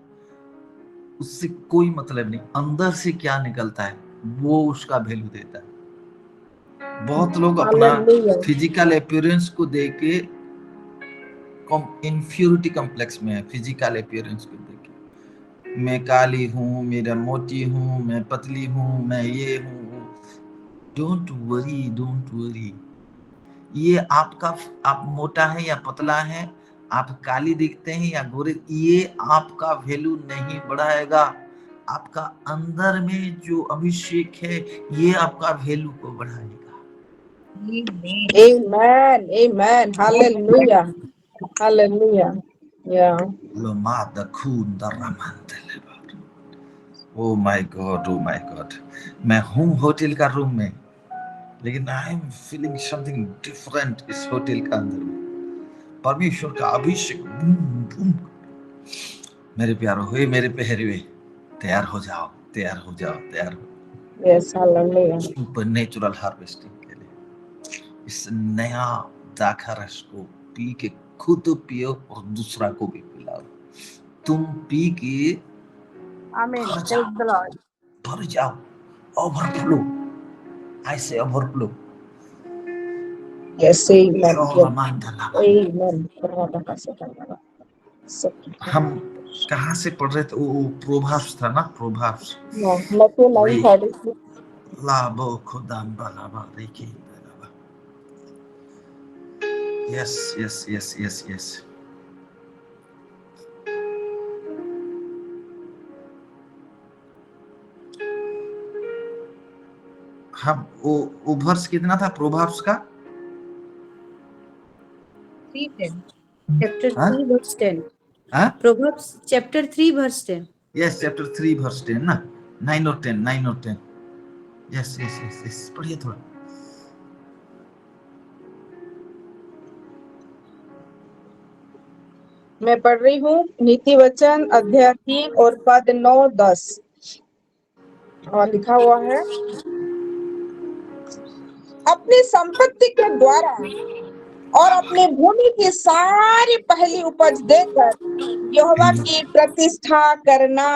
उससे कोई मतलब नहीं, अंदर से क्या निकलता है वो उसका वैल्यू देता है। बहुत लोग अपना फिजिकल अपीयरेंस को देख के इंफ्यूरिटी कॉम्प्लेक्स में है। फिजिकल अपीयरेंस को देख के मैं काली हूँ, मेरा मोटी हूँ, मैं पतली हूँ, मैं ये हूँ। डोंट वरी, ये आपका, आप मोटा है या पतला है, आप काली दिखते हैं या गोरे, ये आपका वैल्यू नहीं बढ़ाएगा। आपका अंदर में जो अभिषेक है ये आपका वैल्यू को बढ़ाएगा। Amen. Amen. Hallelujah. Hallelujah. Yeah. Oh my God, oh my God. मैं हूँ होटल का रूम में, लेकिन I am feeling something different इस होटल का अंदर में। परमेश्वर का अभिषेक बूम बूम। मेरे प्यारो हुए, मेरे पहरुए, तैयार हो जाओ, तैयार हो जाओ, तैयार हो। Yes. Hallelujah. सुपरनेचुरल हार्वेस्टिंग के लिए इस नया दाखा रस को पी के खुद पियो और दूसरा को भी पिलाओ। तुम पी के Amen. भर Praise जाओ, the Lord. भर जाओ, ओवरफ्लो। आई से ओवरफ्लो। Yes. Amen. Amen. हम कहाँ से पढ़ रहे थे? वो प्रोभाब्स था ना, प्रोभाब्स। No, Matthew 9:33. लाबो खुदाम बालाबा देखी। Yes yes yes yes yes. हम वो वर्स कितना था प्रोभाब्स का? 3:10. Chapter हाँ? 3 verse 10. हाँ? Proverbs chapter 3 verse 10. Yes, chapter 3 verse 10 ना, 9 और 10, 9 और 10। यस यस यस यस, पढ़िए थोड़ा। मैं पढ़ रही हूँ नीति वचन अध्याय 3 और पद 9-10 और लिखा हुआ है, अपनी संपत्ति के द्वारा और अपनी भूमि की सारी पहली उपज देकर यहोवा की प्रतिष्ठा करना।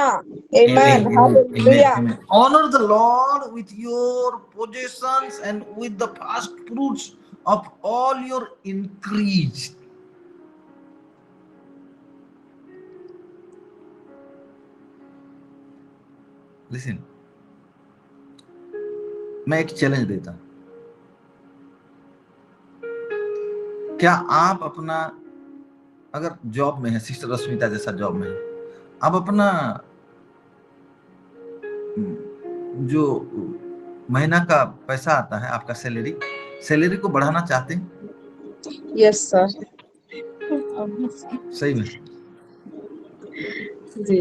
Amen. Hallelujah. Honor the Lord with your possessions and with the first fruits of all your increase. Listen, मैं एक चैलेंज देता हूं। क्या आप अपना, अगर जॉब में है, सिस्टर रश्मिता जैसा जॉब में है, आप अपना जो महीना का पैसा आता है, आपका सैलरी को बढ़ाना चाहते हैं? Yes, sir. सही में जी।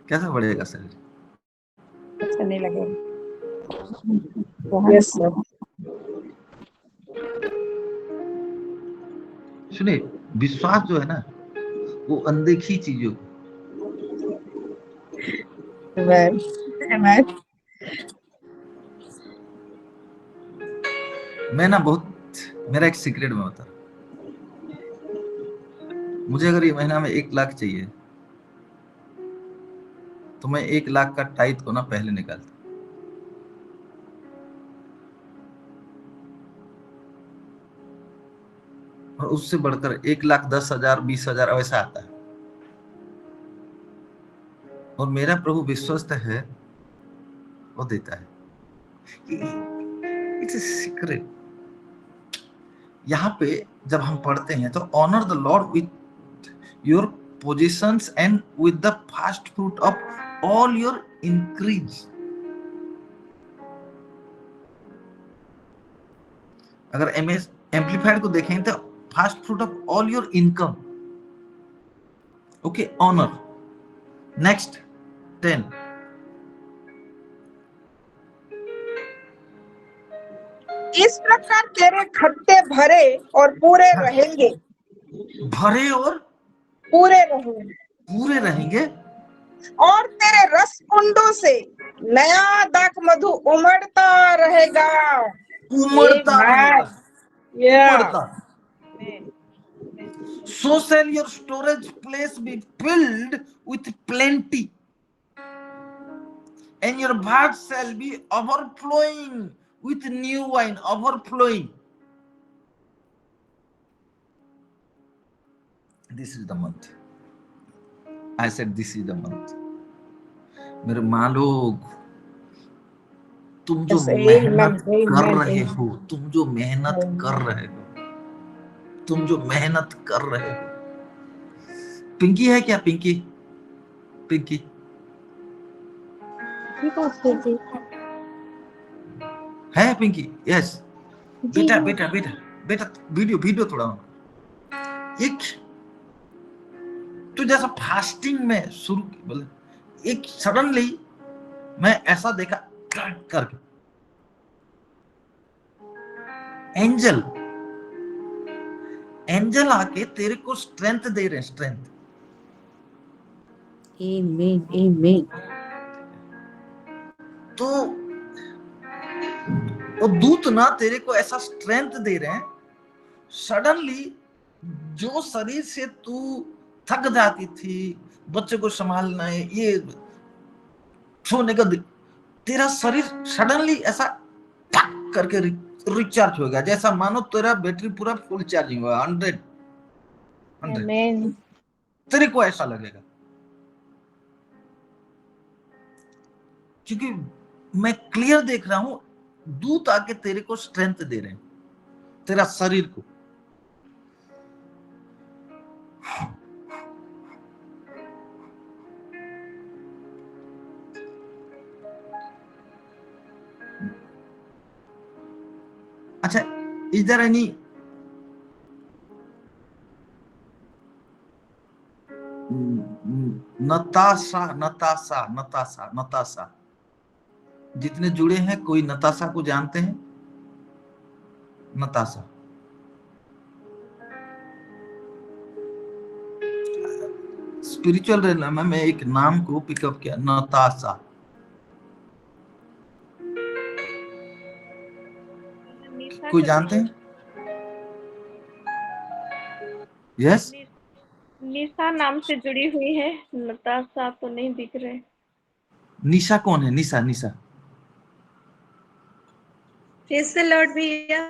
कैसा बढ़ेगा सैलरी? अच्छा नहीं लगेगा। Yes, sir. सुनिए, विश्वास जो है ना, वो अनदेखी चीजों, Amen. Amen. मैं ना मेरा एक सीक्रेट में होता, मुझे अगर ये महीना में 1 लाख चाहिए तो मैं 1 लाख का टाइट को ना पहले निकालता, और उससे बढ़कर 1,10,000 20,000 वैसा आता है। और मेरा प्रभु विश्वस्त है, वो देता है। It's a secret. यहाँ पे जब हम पढ़ते हैं तो honour the lord with your possessions and with the first fruit of all your increase. अगर एमएस एम्पलीफाइड को देखें तो first fruit of all your income. Okay, honour. Next 10, इस प्रकार तेरे खट्टे भरे और पूरे रहेंगे, भरे और पूरे रहेंगे, और तेरे रस कुंडों से नया दाख मधु उमड़ता रहेगा। उमड़ता। Yeah. So shall your storage place be filled with plenty, and your vats shall be overflowing with new wine. Overflowing. This is the month. I said this is the month. मेरे माँ लोग, तुम जो Yes, amen, मेहनत कर amen, रहे amen. हो, तुम जो मेहनत कर रहे हो, तुम जो मेहनत कर रहे हो। पिंकी है क्या? पिंकी, पिंकी जी पास्टर जी। है? पिंकी, यस। जी बेटा हाँ। बेटा बेटा बेटा, वीडियो थोड़ा एक तो जैसा फास्टिंग में शुरू बोले, एक सडनली मैं ऐसा देखा करके एंजल आके तेरे को स्ट्रेंथ दे रहे हैं, स्ट्रेंथ। Amen, amen. तो वो दूत ना तेरे को ऐसा स्ट्रेंथ दे रहे हैं, सडनली जो शरीर से तू थक जाती थी, बच्चे को संभालना है, ये सोने का, तेरा शरीर सडनली ऐसा टक करके रिचार्ज हो गया, जैसा मानो तेरा बैटरी पूरा फुल चार्जिंग हुआ, 100 आमेन। तेरे को ऐसा लगेगा। क्योंकि मैं क्लियर देख रहा हूं, दूत आके तेरे को स्ट्रेंथ दे रहे हैं, तेरा शरीर को। अच्छा, इधर एनी नताशा नताशा नताशा नताशा, जितने जुड़े हैं कोई नताशा को जानते हैं? नताशा, स्पिरिचुअल रेलम में एक नाम को पिकअप किया, नताशा। कोई जानते हैं? यस, निशा नाम से जुड़ी हुई है, नताशा तो नहीं दिख रहे। निशा कौन है? निशा, निशा प्रेज़ द लॉर्ड भैया।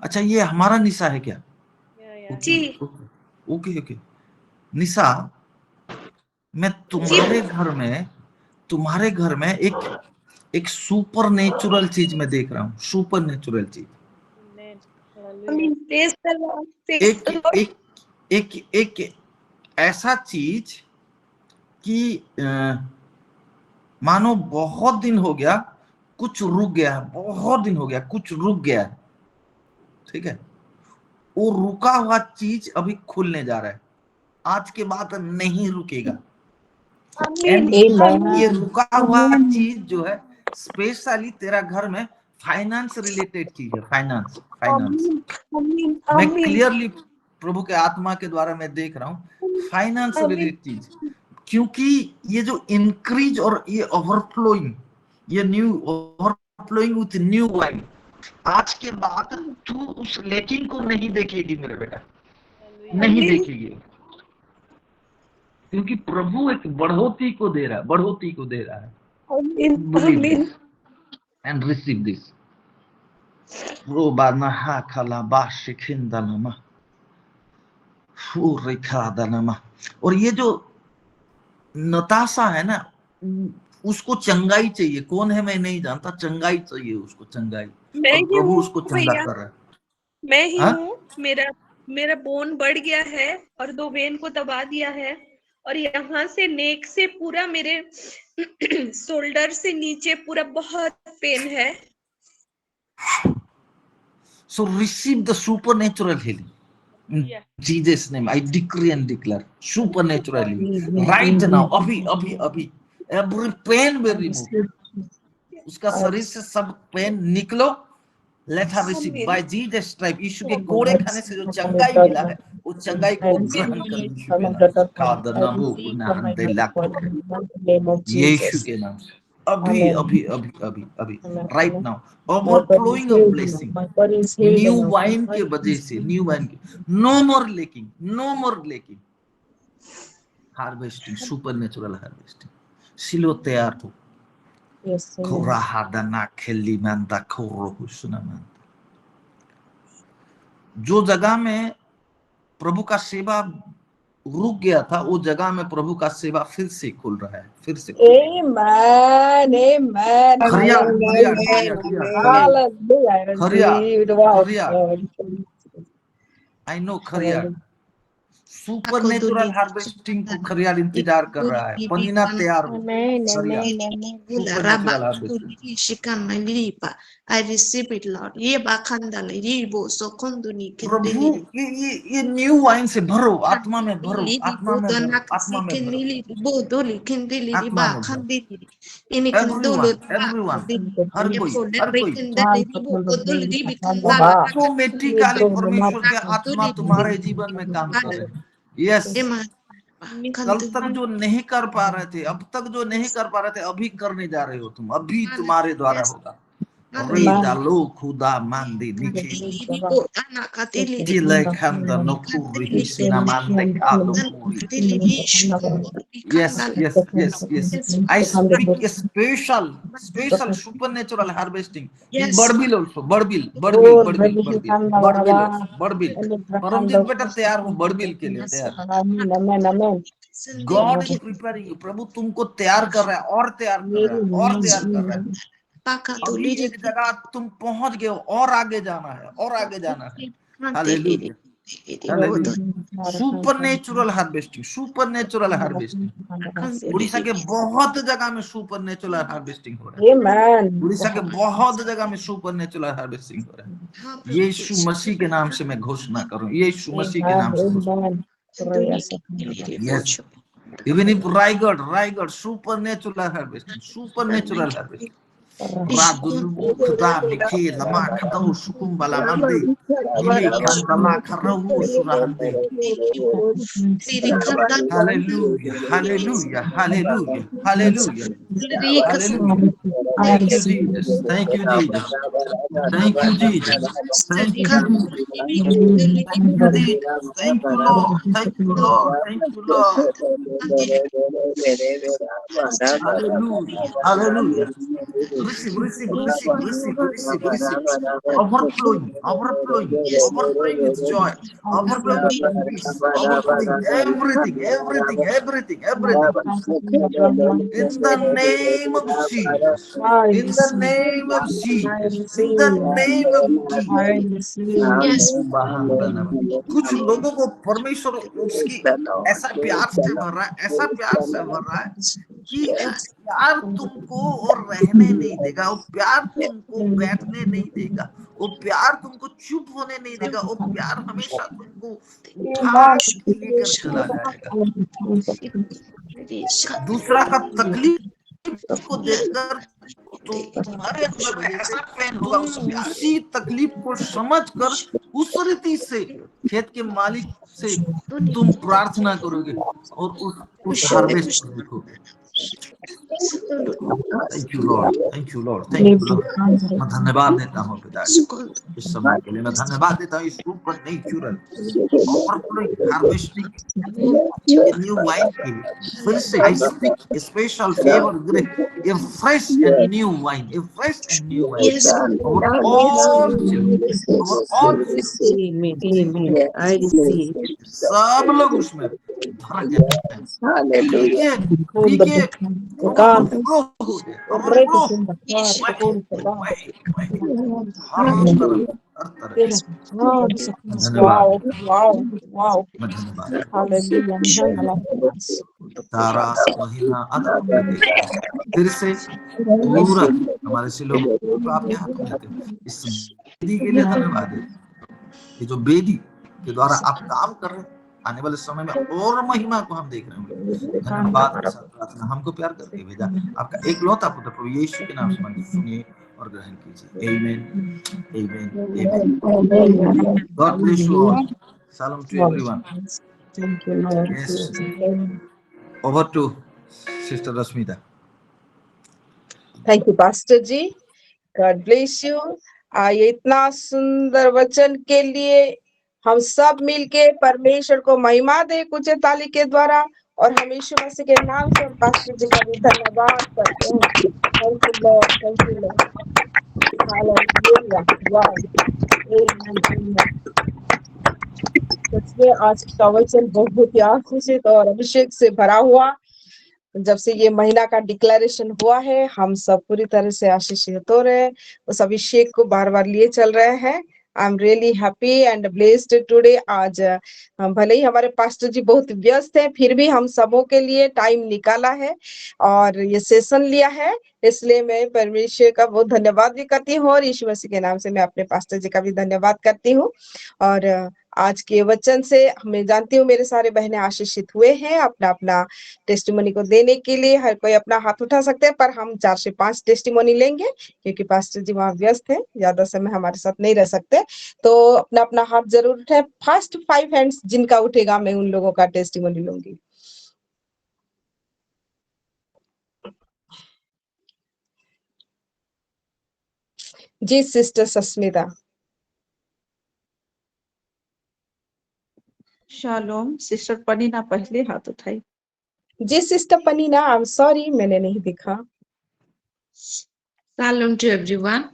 अच्छा, ये हमारा निशा है क्या? जी। Okay okay. निशा, मैं तुम्हारे घर में एक सुपर नेचुरल चीज में देख रहा हूँ, सुपर नेचुरल चीज। एक ऐसा चीज कि मानो बहुत दिन हो गया कुछ रुक गया है, बहुत दिन हो गया कुछ रुक गया है, ठीक है? वो रुका हुआ चीज अभी खुलने जा रहा है, आज के बाद नहीं रुकेगा। ये रुका हुआ चीज जो है स्पेशली तेरा घर में फाइनेंस रिलेटेड चीज है, फाइनेंस। मैं क्लियरली प्रभु के आत्मा के द्वारा मैं देख रहा हूँ फाइनेंस रिलेटेड चीज, क्योंकि ये जो इंक्रीज और ये ओवरफ्लोइंग, ये new overflowing with new wine, आज के बाद तू उस लेकिंग को नहीं देखेगी मेरे बेटा, नहीं देखेगी, क्योंकि प्रभु एक बढ़ोतरी को दे रहा है, बढ़ोतरी को दे रहा है। Believe this and receive this. रोबाना खाला बाशिखिंदनमा फुरिखादनमा। और ये जो नताशा है ना, उसको चंगाई चाहिए। कौन है मैं नहीं जानता, चंगाई चाहिए उसको, चंगाई। और प्रभु उसको चंगा कर रहा है। मैं ही हूँ। मेरा बोन बढ़ गया है और 2 वेन को दबा दिया है, और यहाँ से नेक से पूरा मेरे शोल्डर से नीचे पूरा बहुत पेन है। So receive the supernatural healing. In Jesus' name, I decree and declare supernatural healing right now. अभी every pain will remove. उसका शरीर से सब पेन निकलो। Let her receive by Jesus stripe. यीशु के कोड़े खाने से जो चंगाई मिला है, वो चंगाई को ग्रहण कर यीशु के नाम से। अभी right now overflowing of blessing, new wine के वजह से, न्यू वाइन के, नो मोर लेकिंग, हार्वेस्टिंग, सुपरनेचुरल हार्वेस्टिंग, सिलो तैयार हो। खोरा हादना खेली मानता खोरो हुसना मानता। जो जगह में प्रभु का सेवा रुक गया था वो जगह में प्रभु का सेवा फिर से खुल रहा है, फिर से Amen. Amen. Khariar Khariar Hallelujah. Khariar Hallelujah. I Khariar received. Wow. Khariar I know Khariar super natural harvesting को खरियार इंतजार कर रहा है, पनीना तैयार हो Amen, Khariar amen, amen. Super Rabba, natural harvesting. Kuri, Shikana, Lipa. I receive it, Lord. Ye bakanda, Libo, Sokonduni, Prabhu Kendeli. ये new wine से भरो, आत्मा में भरो, आत्मा में भरो, Libo, आत्मा में भरो, Kenili, Bodoli, Kendeli, आत्मा Riba, में भरो। Kandili. Ini everyone Kandolo, everyone हर कोई Epo, हर कोई Lebrekendali, Ribo, Kodoli, Ribi, Kandala, automatically परमेश्वर के आत्मा तुम्हारे जीवन में काम कर रहे हैं। यस Ema, कल तक जो नहीं कर पा रहे थे, अब तक जो नहीं कर पा रहे थे, अभी करने जा रहे हो तुम, अभी तुम्हारे द्वारा होगा। लो खुदा मांदी नीचे दिले खंदा नोपुरी सिना मांदे कालो पूरी। Yes, yes, yes, yes. I speak a special supernatural harvesting in Barbil also. Barbil also. Barbil. Paramjit बेटा तैयार हो बड़बिल के लिए तैयार। God is preparing you. प्रभु तुमको तैयार कर रहा है और तैयार कर रहा है और तैयार कर रहा है। अभी एक जगह तुम पहुंच गए हो और आगे जाना है और आगे जाना है। Hallelujah hallelujah. Supernatural harvesting, supernatural harvesting. Orissa के बहुत जगह में सुपरनेचुरल हार्वेस्टिंग हो रहा है। उड़ीसा के बहुत जगह में सुपरनेचुरल हार्वेस्टिंग हो रहा है। यीशु मसीह के नाम से मैं घोषणा करूं, यीशु मसीह के नाम से। Yes even if Raigarh supernatural harvesting, supernatural harvesting. Radulu kuda miki lama kadau sukum balamande ile kandala karawu surahande. Hallelujah, hallelujah, hallelujah, hallelujah, hallelujah. Thank you, Jesus. Thank you, Jesus. Thank you, Jesus. Thank you, Jesus. Thank you, Jesus. Thank you, Lord. Thank you, Lord. Thank you, Lord. Hallelujah, hallelujah. Receive. Overflowing with joy, overflowing with peace, overflowing everything. In the name of Jesus. In the name of Jesus. In the name of Jesus. Yes. कुछ लोगों को परमेश्वर उसकी ऐसा प्यार से भर रहा है कि प्यार तुमको और रहने नहीं देगा, वो प्यार तुमको बैठने नहीं देगा, वो प्यार तुमको चुप होने नहीं देगा, वो प्यार हमेशा तुमको उठा के लेकर चला जाएगा। दूसरा का तकलीफ को देखकर तुम्हारे अंदर ऐसा पेन होगा, उसी तकलीफ को समझकर उस रीति से खेत के मालिक से तुम प्रार्थना करोगे और उस हार्वेस्ट को देखोगे। Thank you Lord, thank you Lord, thank you Lord। मैं धन्यवाद देता हूँ पिता इस समय के लिए, मैं धन्यवाद देता हूँ इस सुपरनेचुरल हार्वेस्टिंग न्यू वाइन के लिए। फिर से I speak a special favor, a fresh and new wine, a fresh and new wine over all children, over all children। I receive। सब लोग उसमें भर गए, पीके तारा महीना फिर से पूरा हमारे से लोग आपके हाथ में लेते हैं। इस बेदी के लिए धन्यवाद है, ये जो बेदी के द्वारा आप काम कर रहे हैं, आने वाले समय में और महिमा को हम देख रहे हैं। धन्यवाद के साथ प्रार्थना हमको प्यार करके भेजा आपका एक लौता पुत्र प्रभु यीशु के नाम से मांगते सुनिए और ग्रहण कीजिए। Amen, amen, amen. God bless you all. Shalom to everyone. Thank you, Lord. Yes. Over to Sister Rasmita. Thank you, Pastor ji. God bless you। ये इतना सुंदर वचन के लिए हम सब मिलके परमेश्वर को महिमा दे कुछ ताली के द्वारा, और हम यीशु मसीह के नाम से पास्टर जी का भी धन्यवाद करते हैं। Thank you Lord, thank you Lord. Hallelujah, वाह, आमेन। सच में आज का वचन बहुत ही आशीषित और अभिषेक से भरा हुआ। जब से ये महीना का डिक्लेरेशन हुआ है, हम सब पूरी तरह से आशीषित हो रहे हैं, उस अभिषेक को बार-बार लिए चल रहे हैं। आई am really happy and blessed today. आज भले ही हमारे पास्टर जी बहुत व्यस्त हैं, फिर भी हम सबों के लिए टाइम निकाला है और ये सेशन लिया है, इसलिए मैं परमेश्वर का बहुत धन्यवाद भी करती हूँ और यीशु मसीह के नाम से मैं अपने पास्टर जी का भी धन्यवाद करती हूँ। और आज के वचन से मैं जानती हूँ मेरे सारे बहनें आशीषित हुए हैं। अपना-अपना टेस्टिमोनी को देने के लिए हर कोई अपना हाथ उठा सकते हैं, पर हम 4 से 5 टेस्टिमोनी लेंगे क्योंकि पास्टर जी वहाँ व्यस्त हैं, ज़्यादा समय हमारे साथ नहीं रह सकते। तो अपना-अपना हाथ ज़रूर उठाएं। फर्स्ट 5 हैंड्स जिनका उठेगा मैं उन लोगों का टेस्टिमोनी लूँगी। जी sister Sasmita. Shalom. Sister Peninnah पहले हाथ उठाई। जी sister Peninnah, I am sorry मैंने नहीं देखा। Shalom to everyone.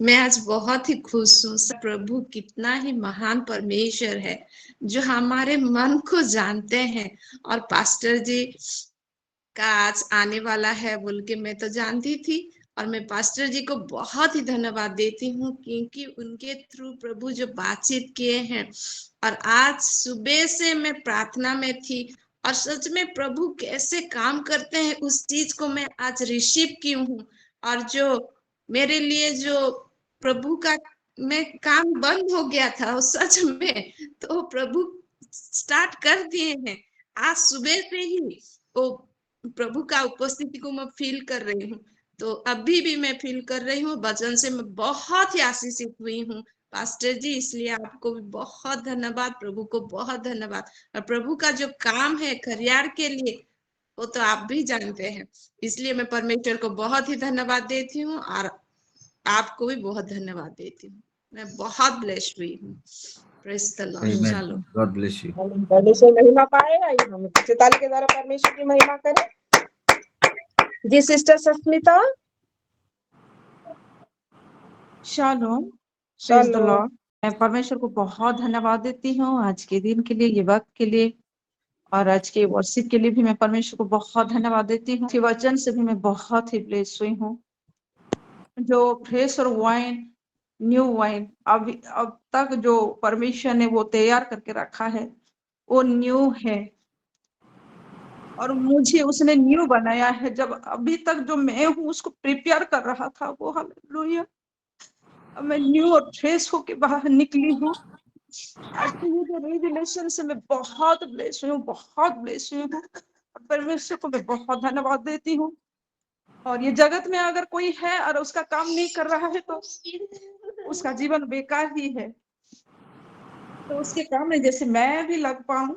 मैं आज बहुत ही खुश हूँ। प्रभु कितना ही महान परमेश्वर है जो हमारे मन को जानते हैं, और पास्टर जी का आज आने वाला है बोल के मैं तो जानती थी, और मैं पास्टर जी को बहुत ही धन्यवाद देती हूँ क्योंकि उनके थ्रू प्रभु जो बातचीत किए हैं। और आज सुबह से मैं प्रार्थना में थी और सच में प्रभु कैसे काम करते हैं उस चीज को मैं आज रिसीव की हूँ। और जो मेरे लिए जो प्रभु का में काम बंद हो गया था वो सच में तो प्रभु स्टार्ट कर दिए हैं। आज सुबह से ही वो प्रभु का उपस्थिति को मैं फील कर रही हूँ, तो अभी भी मैं फील कर रही हूँ। वचन से मैं बहुत ही आशीषित हुई हूँ पास्टर जी, इसलिए आपको भी बहुत धन्यवाद, प्रभु को बहुत धन्यवाद। और प्रभु का जो काम है खरियार के लिए वो तो आप भी जानते हैं, इसलिए मैं परमेश्वर को बहुत ही धन्यवाद देती हूँ और आपको भी बहुत धन्यवाद देती हूँ। मैं बहुत ब्लेस्ड हुई हूँ। Praise the Lord. Amen. चलो God bless you. परमेश्वर महिमा पाए, आइए हम उच्च ताली के द्वारा परमेश्वर की महिमा करें। जी sister Sasmita. Shalom. Praise the shalom. Lord. मैं परमेश्वर को बहुत धन्यवाद देती हूँ आज के दिन के लिए, ये वक्त के लिए, और आज के वर्शिप के लिए भी मैं परमेश्वर को बहुत धन्यवाद देती हूँ। वचन से भी मैं बहुत ही ब्लेस हुई हूँ। जो फ्रेश और वाइन, न्यू वाइन अब तक जो परमेश्वर ने वो तैयार करके रखा है वो न्यू है, और मुझे उसने न्यू बनाया है। जब अभी तक जो मैं हूँ उसको प्रिपेयर कर रहा था वो, हालेलुया, अब मैं न्यू और फ्रेश होके बाहर निकली हूँ। आज के ये जो रिविलेशन से मैं बहुत ब्लेस हुई हूँ, बहुत ब्लेस हुई हूँ। परमेश्वर को मैं बहुत धन्यवाद देती हूँ। और ये जगत में अगर कोई है और उसका काम नहीं कर रहा है तो उसका जीवन बेकार ही है। तो उसके काम में जैसे मैं भी लग पाऊं,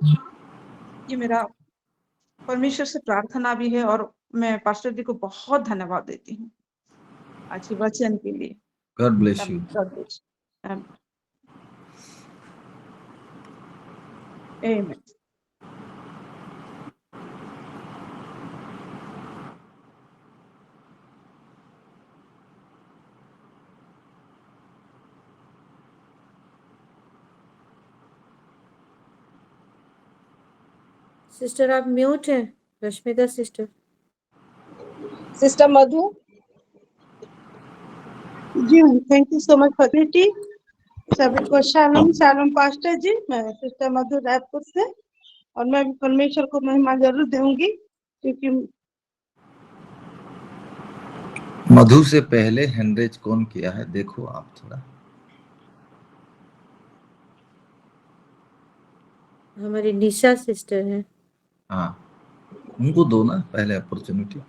ये मेरा परमेश्वर से प्रार्थना भी है। और मैं पास्टर जी को बहुत धन्यवाद देती हूँ आज के वचन के लिए। God bless you. Amen. Sister आप म्यूट हैं, रश्मिता सिस्टर। सिस्टर मधु। जी thank you so much for सभी को शालोम। शालोम पास्टर जी, मैं सिस्टर मधु रायपुर से, और मैं भी परमेश्वर को महिमा जरूर दूंगी क्योंकि मधु से पहले हैंडरेज कौन किया है देखो आप थोड़ा। हमारी निशा सिस्टर है। हाँ, उनको दो ना पहले opportunity.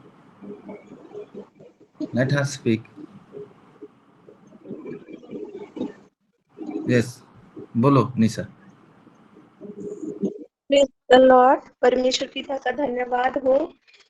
Let her speak. Yes, बोलो निशा। Praise the Lord. परमेश्वर पिता का धन्यवाद हो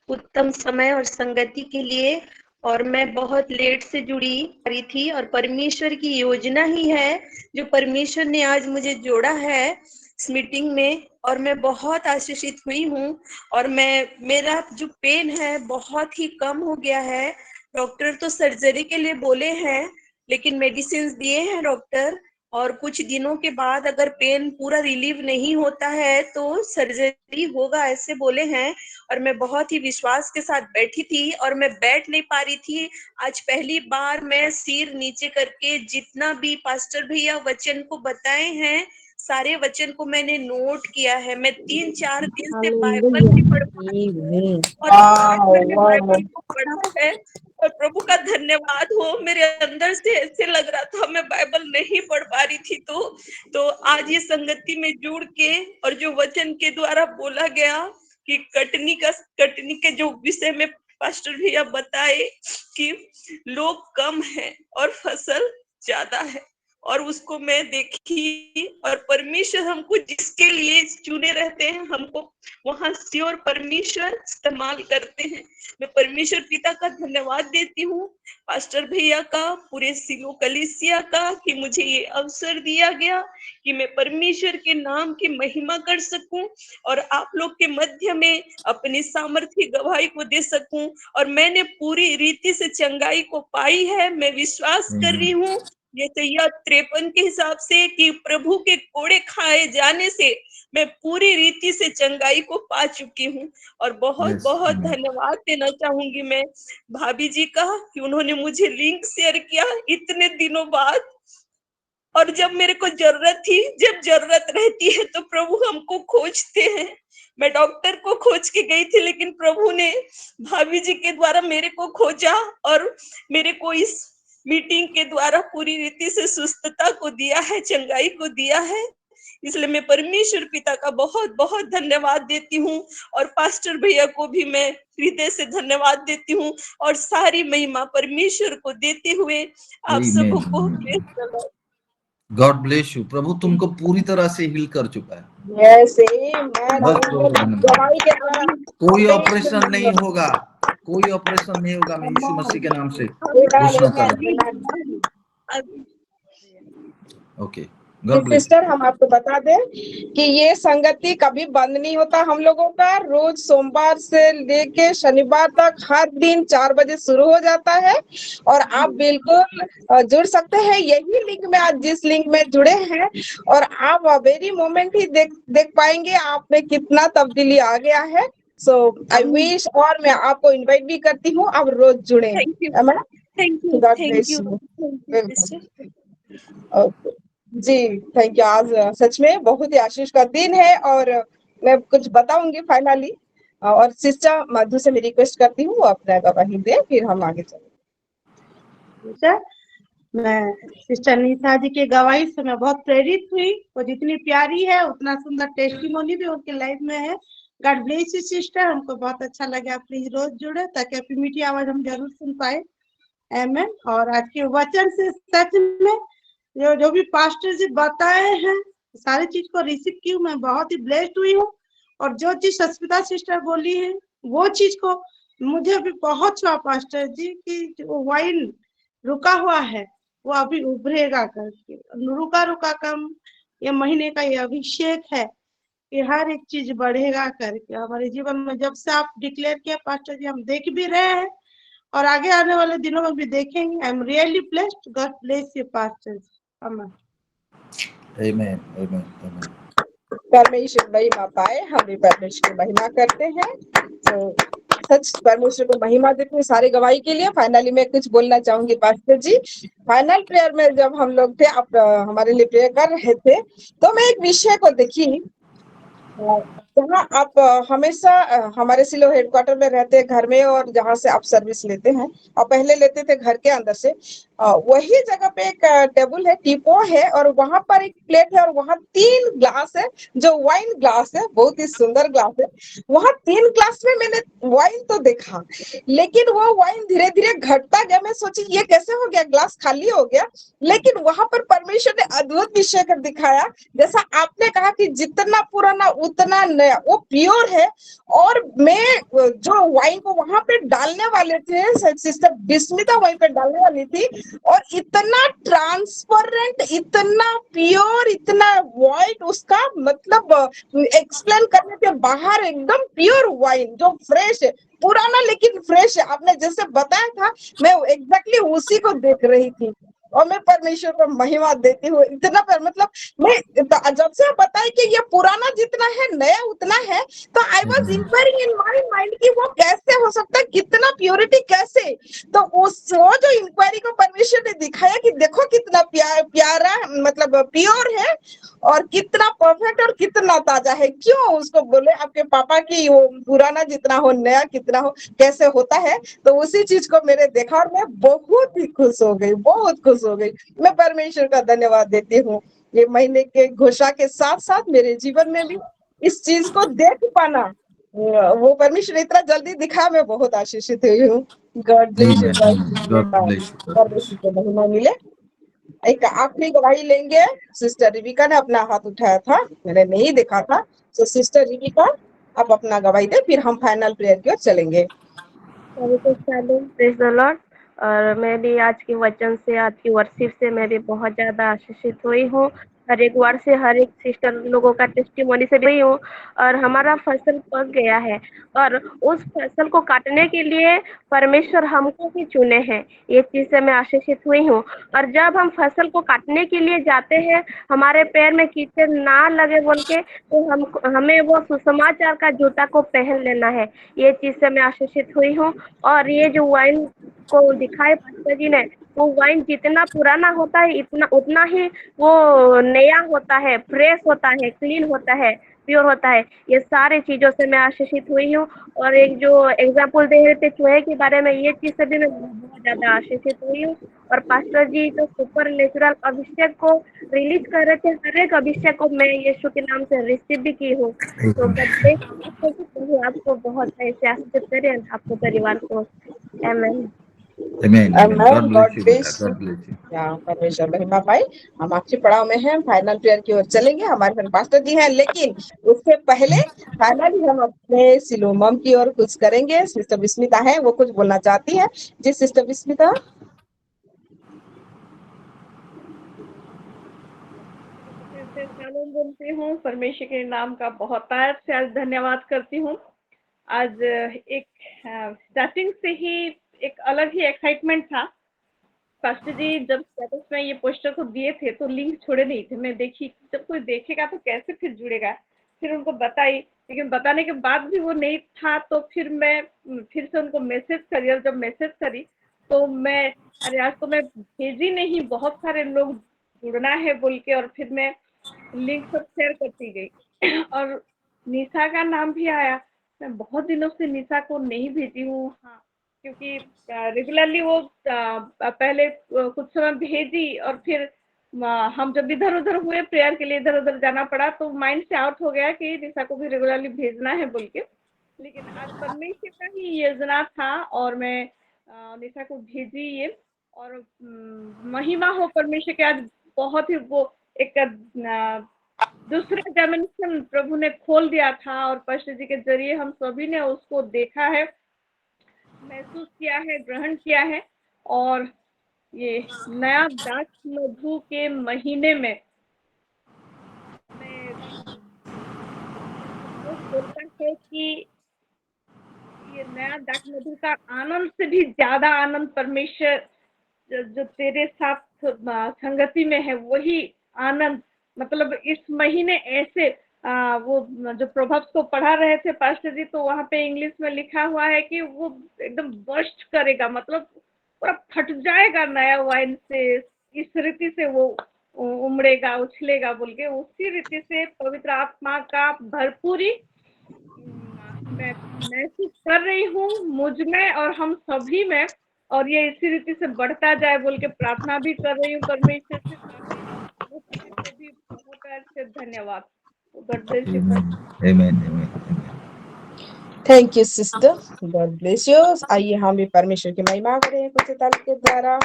उत्तम समय और संगति के लिए। और मैं बहुत लेट से जुड़ी रही थी, और परमेश्वर की योजना ही है जो परमेश्वर ने आज मुझे जोड़ा है इस मीटिंग में, और मैं बहुत आशीषित हुई हूँ। और मेरा जो पेन है बहुत ही कम हो गया है। डॉक्टर तो सर्जरी के लिए बोले हैं, लेकिन मेडिसिन दिए हैं डॉक्टर, और कुछ दिनों के बाद अगर पेन पूरा रिलीव नहीं होता है तो सर्जरी होगा ऐसे बोले हैं। और मैं बहुत ही विश्वास के साथ बैठी थी और मैं बैठ नहीं पा रही थी। आज पहली बार मैं सिर नीचे करके जितना भी पास्टर भैया वचन को बताए हैं सारे वचन को मैंने नोट किया है। मैं 3-4 दिन से बाइबल नहीं पढ़ पा रही हूँ और आज मैंने बाइबल को पढ़ा है और प्रभु का धन्यवाद हो। मेरे अंदर से ऐसे लग रहा था मैं बाइबल नहीं पढ़ पा रही थी तो आज ये संगति में जुड़ के और जो वचन के द्वारा बोला गया कि कटनी के जो विषय में पास्टर भैया बताए कि लोग कम हैं और फसल ज्यादा है और उसको मैं देखी और परमेश्वर हमको जिसके लिए चुने रहते हैं हमको वहां से और परमेश्वर इस्तेमाल करते हैं। मैं परमेश्वर पिता का धन्यवाद देती हूँ, पास्टर भैया का, पूरे सिलो कलीसिया का कि मुझे ये अवसर दिया गया कि मैं परमेश्वर के नाम की महिमा कर सकूं और आप लोग के मध्य में अपनी सामर्थ्य गवाही को दे सकूं। और मैंने पूरी रीति से चंगाई को पाई है। मैं विश्वास कर रही हूँ ये 53 के हिसाब से कि प्रभु के कोड़े खाए जाने से मैं पूरी रीति से चंगाई को पा चुकी हूँ। और बहुत बहुत धन्यवाद देना चाहूंगी मैं भाभी जी का कि उन्होंने मुझे लिंक शेयर किया इतने दिनों बाद। और जब मेरे को जरूरत थी, जब जरूरत रहती है तो प्रभु हमको खोजते हैं। मैं डॉक्टर को खोज के गई थी लेकिन प्रभु ने भाभी जी के द्वारा मेरे को खोजा और मेरे को इस मीटिंग के द्वारा पूरी रीति से सुस्थता को दिया है, चंगाई को दिया है। इसलिए मैं परमेश्वर पिता का बहुत बहुत धन्यवाद देती हूँ और पास्टर भैया को भी मैं हृदय से धन्यवाद देती हूँ और सारी महिमा परमेश्वर को देते हुए आप सबको praise the Lord. God bless you. प्रभु तुमको पूरी तरह से हील कर चुका है। बस कोई ऑपरेशन नहीं होगा, कोई ऑपरेशन नहीं होगा। मैं यीशु मसीह के नाम से घोषणा कर रहा हूं। ओके सिस्टर, हम आपको बता दें कि ये संगति कभी बंद नहीं होता हम लोगों का। रोज सोमवार से लेके शनिवार तक हर दिन 4 बजे शुरू हो जाता है और आप बिल्कुल जुड़ सकते हैं यही लिंक में। आज जिस लिंक में जुड़े हैं और आप वेरी मोमेंट ही देख पाएंगे आप में कितना तब्दीली आ गया है। सो आई विश और मैं आपको इनवाइट भी करती हूँ, आप रोज जुड़े। जी थैंक यू। आज सच में बहुत ही आशीष का दिन है और मैं कुछ बताऊंगी फाइनली। और सिस्टर मधु से मैं रिक्वेस्ट करती हूँ अपना गवाही दे, फिर हम आगे चलेंगे। मैं सिस्टर निशा जी के गवाही से मैं बहुत प्रेरित हुई। वो जितनी प्यारी है उतना सुंदर टेस्टिमोनी भी उनके लाइफ में है। गॉड ब्लेस यू सिस्टर, हमको बहुत अच्छा लगा। प्लीज रोज जुड़े ताकि अपनी मीठी आवाज हम जरूर सुन पाए। आमीन। और आज के वचन से सच में जो भी पास्टर जी बताए हैं सारी चीज को रिसीव की हूँ। मैं बहुत ही ब्लेस्ड हुई हूँ और जो चीज सस्मिता सिस्टर बोली है वो चीज को मुझे भी बहुत छुआ पास्टर जी की वो वाइन रुका हुआ है वो अभी उभरेगा करके। रुका रुका कम ये महीने का ये अभिषेक है कि हर एक चीज बढ़ेगा करके हमारे जीवन में। जब से आप डिक्लेयर किया पास्टर जी हम देख भी रहे हैं और आगे आने वाले दिनों में भी देखेंगे। I am really blessed. God bless you pastor ji. आमीन आमीन आमीन आमीन। परमेश्वर महिमा पाए, हम भी परमेश्वर की महिमा करते हैं। तो सच परमेश्वर को महिमा देते हैं सारे गवाही के लिए। फाइनली मैं कुछ बोलना चाहूंगी पास्टर जी। फाइनल प्रेयर में जब हम लोग थे, आप हमारे लिए प्रेयर कर रहे थे तो मैं एक विषय को देखी जहाँ आप हमेशा हमारे सिलो हेडक्वार्टर में रहते हैं घर में और जहाँ से आप सर्विस लेते हैं, आप पहले लेते थे घर के अंदर से, वही जगह पे एक टेबल है, टीपो है और वहां पर एक प्लेट है और वहां 3 ग्लास है जो वाइन ग्लास है, बहुत ही सुंदर ग्लास है। वहां 3 ग्लास में मैंने वाइन तो देखा लेकिन वो वाइन धीरे धीरे घटता गया। मैं सोची ये कैसे हो गया, ग्लास खाली हो गया। लेकिन वहां पर परमेश्वर ने अद्भुत विषय कर दिखाया। जैसा आपने कहा कि जितना पुराना उतना नया, वो प्योर है। और मैं जो वाइन को वहां पे डालने वाले थे, सिस्टर बिस्मिता वाइन पे डालने वाली थी और इतना ट्रांसपेरेंट, इतना प्योर, इतना वाइट, उसका मतलब एक्सप्लेन करने के बाहर, एकदम प्योर वाइन जो फ्रेश है, पुराना लेकिन फ्रेश है। आपने जैसे बताया था मैं एग्जैक्टली उसी को देख रही थी। और मैं परमेश्वर को महिमा देती हूँ इतना मतलब मैं जब से आप बताए कि ये पुराना जितना है नया उतना है, तो I was enquiring in my mind कि वो कैसे हो सकता है, कितना प्योरिटी कैसे। तो वो जो इंक्वायरी को परमेश्वर ने दिखाया कि देखो कितना प्यारा मतलब प्योर है और कितना परफेक्ट और कितना ताजा है। क्यों उसको बोले आपके पापा की वो पुराना जितना हो नया कितना हो कैसे होता है। तो उसी चीज को मैंने देखा और मैं बहुत ही खुश हो गई, बहुत खुश हो गई। मैं परमेश्वर का धन्यवाद देती हूँ। ये महीने के घोषणा के साथ साथ मेरे जीवन में भी इस चीज को देख पाना, वो परमेश्वर इतना जल्दी दिखा, मैं बहुत आशीषित हुई हूँ। God bless you Amen. God bless you. God bless you. परमेश्वर को महिमा मिले। एक आखिरी गवाही लेंगे। सिस्टर रिविका ने अपना हाथ उठाया था, मैंने नहीं देखा था। तो सिस्टर रिविका आप अपना गवाही दे, फिर हम फाइनल प्रेयर की ओर चलेंगे। Praise the Lord. और मैं भी आज के वचन से, आज की वर्शिप से मैं भी बहुत ज्यादा आशीषित हुई हूँ। हर एक वर्ड से, हर एक सिस्टर लोगों का टेस्टिमोनी से हुई हूँ। और हमारा फसल पक गया है और उस फसल को काटने के लिए परमेश्वर हमको ही चुने हैं। ये चीज से मैं आशीषित हुई हूँ। और जब हम फसल को काटने के लिए जाते हैं, हमारे पैर में कीचड़ ना लगे बोल के, तो हमें वो सुसमाचार का जूता को पहन लेना है। ये चीज से मैं आशीषित हुई हूँ। और ये जो वाइन को दिखाए पास्टर जी ने, वो वाइन जितना पुराना होता है इतना उतना ही वो नया होता है, फ्रेश होता है, क्लीन होता है, प्योर होता है। ये सारे चीजों से मैं आशीषित हुई हूँ। और एक जो एग्जाम्पल दे रहे थे चूहे के बारे में, ये चीज से भी मैं बहुत ज्यादा आशीषित हुई हूँ। और पास्टर जी जो सुपर नेचुरल अभिषेक को रिलीज कर रहे थे, हर एक अभिषेक को मैं यीशु के नाम से रिसीव भी की हूँ। तो प्रभु आपको बहुत ऐसे आशीषित करे, आपको परिवार को। आमीन। Amen. Amen. God bless God you, bless बेटा. God bless you. परमेश्वर महिमा पाई। हम आखिरी पड़ाव में हैं, फाइनल प्रेयर की ओर चलेंगे। हमारे फ्रेंड पास्टर जी हैं, लेकिन उससे पहले फाइनली हम अपने सिलोमम की ओर कुछ करेंगे। सिस्टर विस्मिता है, वो कुछ बोलना चाहती है। जी सिस्टर विस्मिता। फिर से शालोम बोलती हूँ। परमेश्वर के नाम का बहुत प्यार से आज धन्यवाद करती हूँ। आज एक स्टार्टिंग से ही एक अलग ही एक्साइटमेंट था। पास्टर जी जब स्टेटस में ये पोस्टर को दिए थे तो लिंक छोड़े नहीं थे। मैं देखी, जब कोई देखेगा तो कैसे फिर जुड़ेगा। फिर उनको बताई, लेकिन बताने के बाद भी वो नहीं था। तो फिर मैं फिर से उनको मैसेज करी, और जब मैसेज करी तो मैं अरे आज तो मैं भेजी नहीं, बहुत सारे लोग जुड़ना है बोल के, और फिर मैं लिंक सब शेयर करती गई। और निशा का नाम भी आया। मैं बहुत दिनों से निशा को नहीं भेजी हूँ। हाँ, क्योंकि रेगुलरली वो पहले कुछ समय भेजी, और फिर हम जब इधर उधर हुए प्रेयर के लिए, इधर उधर जाना पड़ा, तो माइंड से आउट हो गया कि निशा को भी रेगुलरली भेजना है बोल के। लेकिन आज परमेश्वर का ही योजना था और मैं निशा को भेजी ये। और महिमा हो परमेश्वर के, आज बहुत ही वो एक दूसरा डायमेंशन प्रभु ने खोल दिया था, और पास्टर जी के जरिए हम सभी ने उसको देखा है, महसूस किया है, ग्रहण किया है। और ये नया दाख मधु के महीने में मैं बोलता है कि ये नया दाख मधु का आनंद से भी ज्यादा आनंद परमेश्वर जो तेरे साथ संगति में है, वही आनंद। मतलब इस महीने ऐसे वो जो प्रोवर्ब्स को पढ़ा रहे थे पास्टर जी, तो वहाँ पे इंग्लिश में लिखा हुआ है कि वो एकदम बर्स्ट करेगा, मतलब पूरा फट जाएगा नया वाइन से, इस रीति से वो उमड़ेगा, उछलेगा बोल के। उसी रीति से पवित्र आत्मा का भरपूरी मैं महसूस कर रही हूँ मुझ में और हम सभी में, और ये इसी रीति से बढ़ता जाए बोल के प्रार्थना भी कर रही हूँ परमेश्वर से। को भी बहुत प्यार से धन्यवाद। God bless you. Amen. Amen. Thank you sister, God bless you. आइए हम भी परमेश्वर की महिमा करें कुछ ताली के द्वारा।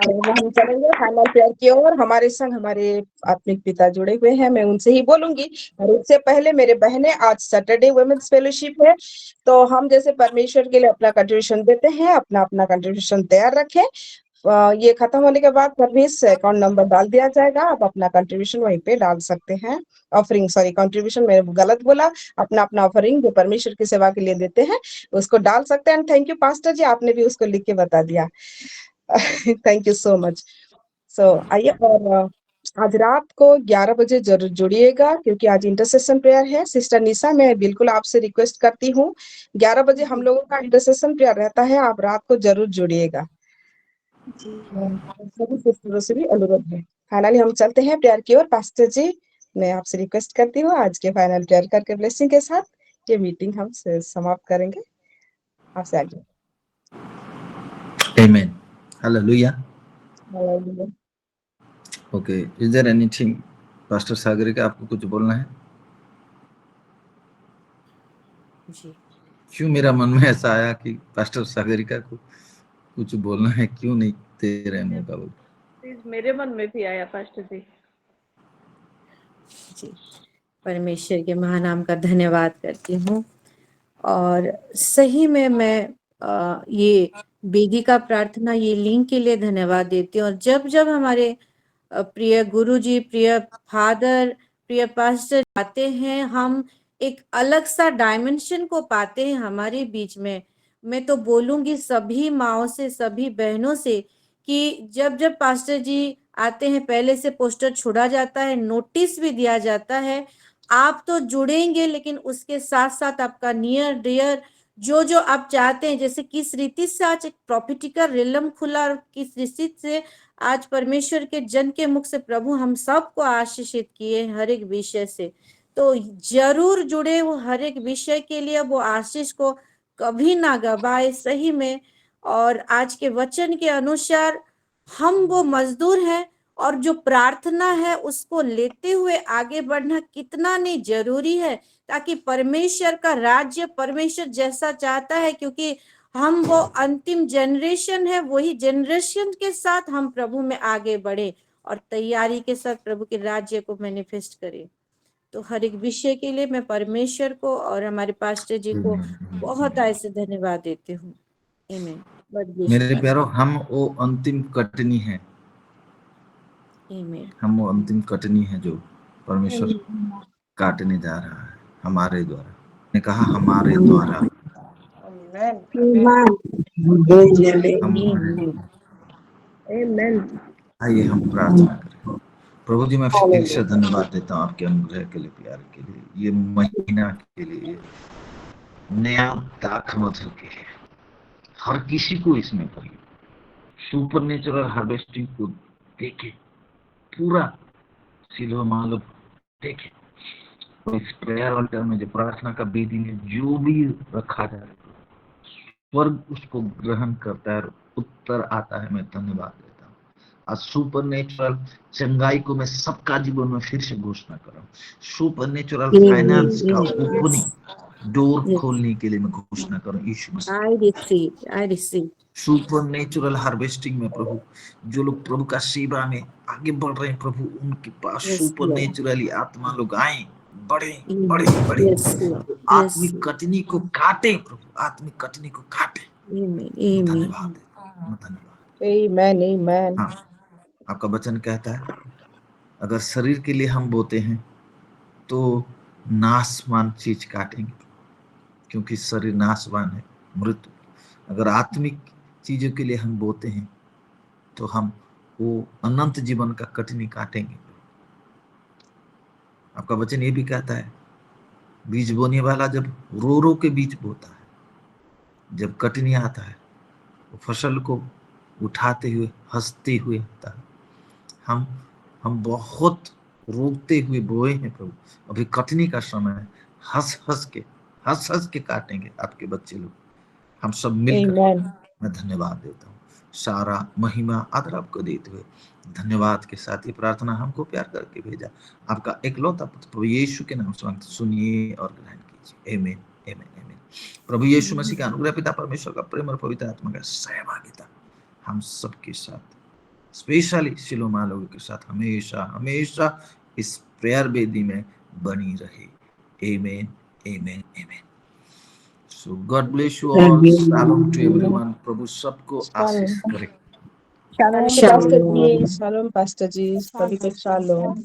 हम चलेंगे फाइनल प्रेयर की ओर। हमारे संग हमारे आत्मिक पिता जुड़े हुए हैं, मैं उनसे ही बोलूंगी। और उससे पहले मेरे बहनें, आज सैटरडे वुमेन्स फेलोशिप है, तो हम जैसे परमेश्वर के लिए अपना कंट्रीब्यूशन देते हैं, अपना अपना कंट्रीब्यूशन तैयार रखें। ये खत्म होने के बाद सर्विस अकाउंट नंबर डाल दिया जाएगा। आप अपना कंट्रीब्यूशन वहीं पे डाल सकते हैं। ऑफरिंग, सॉरी कंट्रीब्यूशन मैंने गलत बोला, अपना अपना ऑफरिंग जो परमेश्वर की सेवा के लिए देते हैं उसको डाल सकते हैं। थैंक यू पास्टर जी, आपने भी उसको लिख के बता दिया। Thank you so much. So आइए, और आज रात को 11 बजे जरूर जुड़िएगा क्योंकि आज इंटरसेशन प्रेयर है। सिस्टर निशा, मैं बिल्कुल आपसे रिक्वेस्ट करती हूँ, 11 बजे हम लोगों का इंटरसेशन प्रेयर रहता है, आप रात को जरूर जुड़िएगा। सभी सिस्टरों से भी अनुरोध है। फाइनली हम चलते हैं प्रेयर की ओर। पास्टर जी, मैं आपसे रिक्वेस्ट करती हूँ आज के फाइनल प्रेयर करके ब्लेसिंग के साथ ये मीटिंग हम समाप्त करेंगे। आपसे आगे। Amen. Hallelujah. Hallelujah. Okay. Is there anything, Pastor Sagarika, आपको कुछ बोलना है? जी, क्यों मेरा मन में ऐसा आया कि पास्टर सागरिका को कुछ बोलना है, क्यों नहीं दे रहे मौका बोल? प्लीज, मेरे मन में भी आया पास्टर जी। जी, परमेश्वर के महानाम का धन्यवाद करती हूँ। और सही में मैं ये वेदी का प्रार्थना, ये लिंक के लिए धन्यवाद देती हूँ। और जब जब हमारे प्रिय गुरुजी, प्रिय फादर, प्रिय पास्टर आते हैं, हम एक अलग सा डायमेंशन को पाते हैं हमारे बीच में। मैं तो बोलूंगी सभी माओ से, सभी बहनों से कि जब जब पास्टर जी आते हैं, पहले से पोस्टर छोड़ा जाता है, नोटिस भी दिया जाता है, आप तो जुड़ेंगे, लेकिन उसके साथ साथ आपका नियर डियर जो जो आप चाहते हैं, जैसे किस रीति से आज एक प्रॉफिटिकल रिलम खुला, और किस रीति से आज परमेश्वर के जन के मुख से प्रभु हम सबको आशीषित किए हर एक विषय से। तो जरूर जुड़े वो हर एक विषय के लिए, वो आशीष को कभी ना गवाए सही में। और आज के वचन के अनुसार हम वो मजदूर हैं, और जो प्रार्थना है उसको लेते हुए आगे बढ़ना कितना नहीं जरूरी है, ताकि परमेश्वर का राज्य परमेश्वर जैसा चाहता है, क्योंकि हम वो अंतिम जनरेशन है, वही जनरेशन के साथ हम प्रभु में आगे बढ़े और तैयारी के साथ प्रभु के राज्य को मैनिफेस्ट करें। तो हर एक विषय के लिए मैं परमेश्वर को और हमारे पास्टर जी को बहुत ऐसे धन्यवाद देती हूँ। आमीन। मेरे प्यारों, हम वो अंतिम कटनी है, हम वो अंतिम कटनी है जो परमेश्वर काटने जा रहा है हमारे द्वारा। ने कहा हमारे द्वारा, आइए हम प्रार्थना करें। प्रभु जी, मैं फिर से धन्यवाद देता हूँ आपके अनुग्रह के लिए, प्यार के लिए, ये महीना के लिए, नया दाख मधु के लिए। हर किसी को इसमें करिए, सुपरनेचुरल हार्वेस्टिंग को देखे, पूरा सिल्वर मालूम देखे। तो इस प्रेयर ऑल्टर में जो प्रार्थना का वेदी में जो भी रखा जाए, स्वर्ग उसको ग्रहण करता है, उत्तर आता है। मैं धन्यवाद देता हूँ। आज सुपरनेचुरल चंगाई को मैं सबका जीवन में फिर से घोषणा कर रहा हूँ। सुपरनेचुरल फाइनेंस का ओपनिंग डोर खोलने के लिए मैं घोषणा कर रहा हूँ यीशु मसीह। I receive। सुपरनेचुरल हार्वेस्टिंग में प्रभु, जो लोग प्रभु का सेवा में आगे बढ़ रहे हैं प्रभु, उनके पास सुपरनेचुरली आत्मा लोग आए, बढ़े बढ़े बढ़े। आत्मिक कटनी को काटे प्रभु, आत्मिक कटनी को काटे। धन्यवाद, आमीन। हाँ, आपका वचन कहता है अगर शरीर के लिए हम बोते हैं तो नाशवान चीज काटेंगे, क्योंकि शरीर नाशवान है, मृत्यु। अगर आत्मिक चीजों के लिए हम बोते हैं तो हम वो अनंत जीवन का कटनी काटेंगे। आपका वचन ये भी कहता है बीज बोने वाला जब रो रो के बीज बोता है, जब कटनी आता है वो फसल को उठाते हुए हंसते हुए आता है। हम बहुत रोकते हुए बोए हैं प्रभु, अभी कटनी का समय है। हंस हंस के काटेंगे आपके बच्चे लोग। हम सब मिलकर मैं धन्यवाद देता हूँ। सारा महिमा आदर आपको देते हुए धन्यवाद के साथ ही प्रार्थना हमको प्यार करके भेजा आपका एकलौता पुत्र प्रभु यीशु के नाम से सुनिए और ग्रहण कीजिए। आमीन, आमीन, आमीन। प्रभु यीशु मसीह का अनुग्रह, पिता परमेश्वर का प्रेम और पवित्र आत्मा का सहभागिता हम सबके साथ, स्पेशली शिलोमा लोगों के साथ हमेशा हमेशा इस प्रेयर वेदी में बनी रहे। आमीन, आमीन, आमीन। So God bless you all. Shalom to everyone. प्रभु सबको आशीष करे। शालोम पास्टर जी, शालोम पास्टर जी, सभी को शालोम।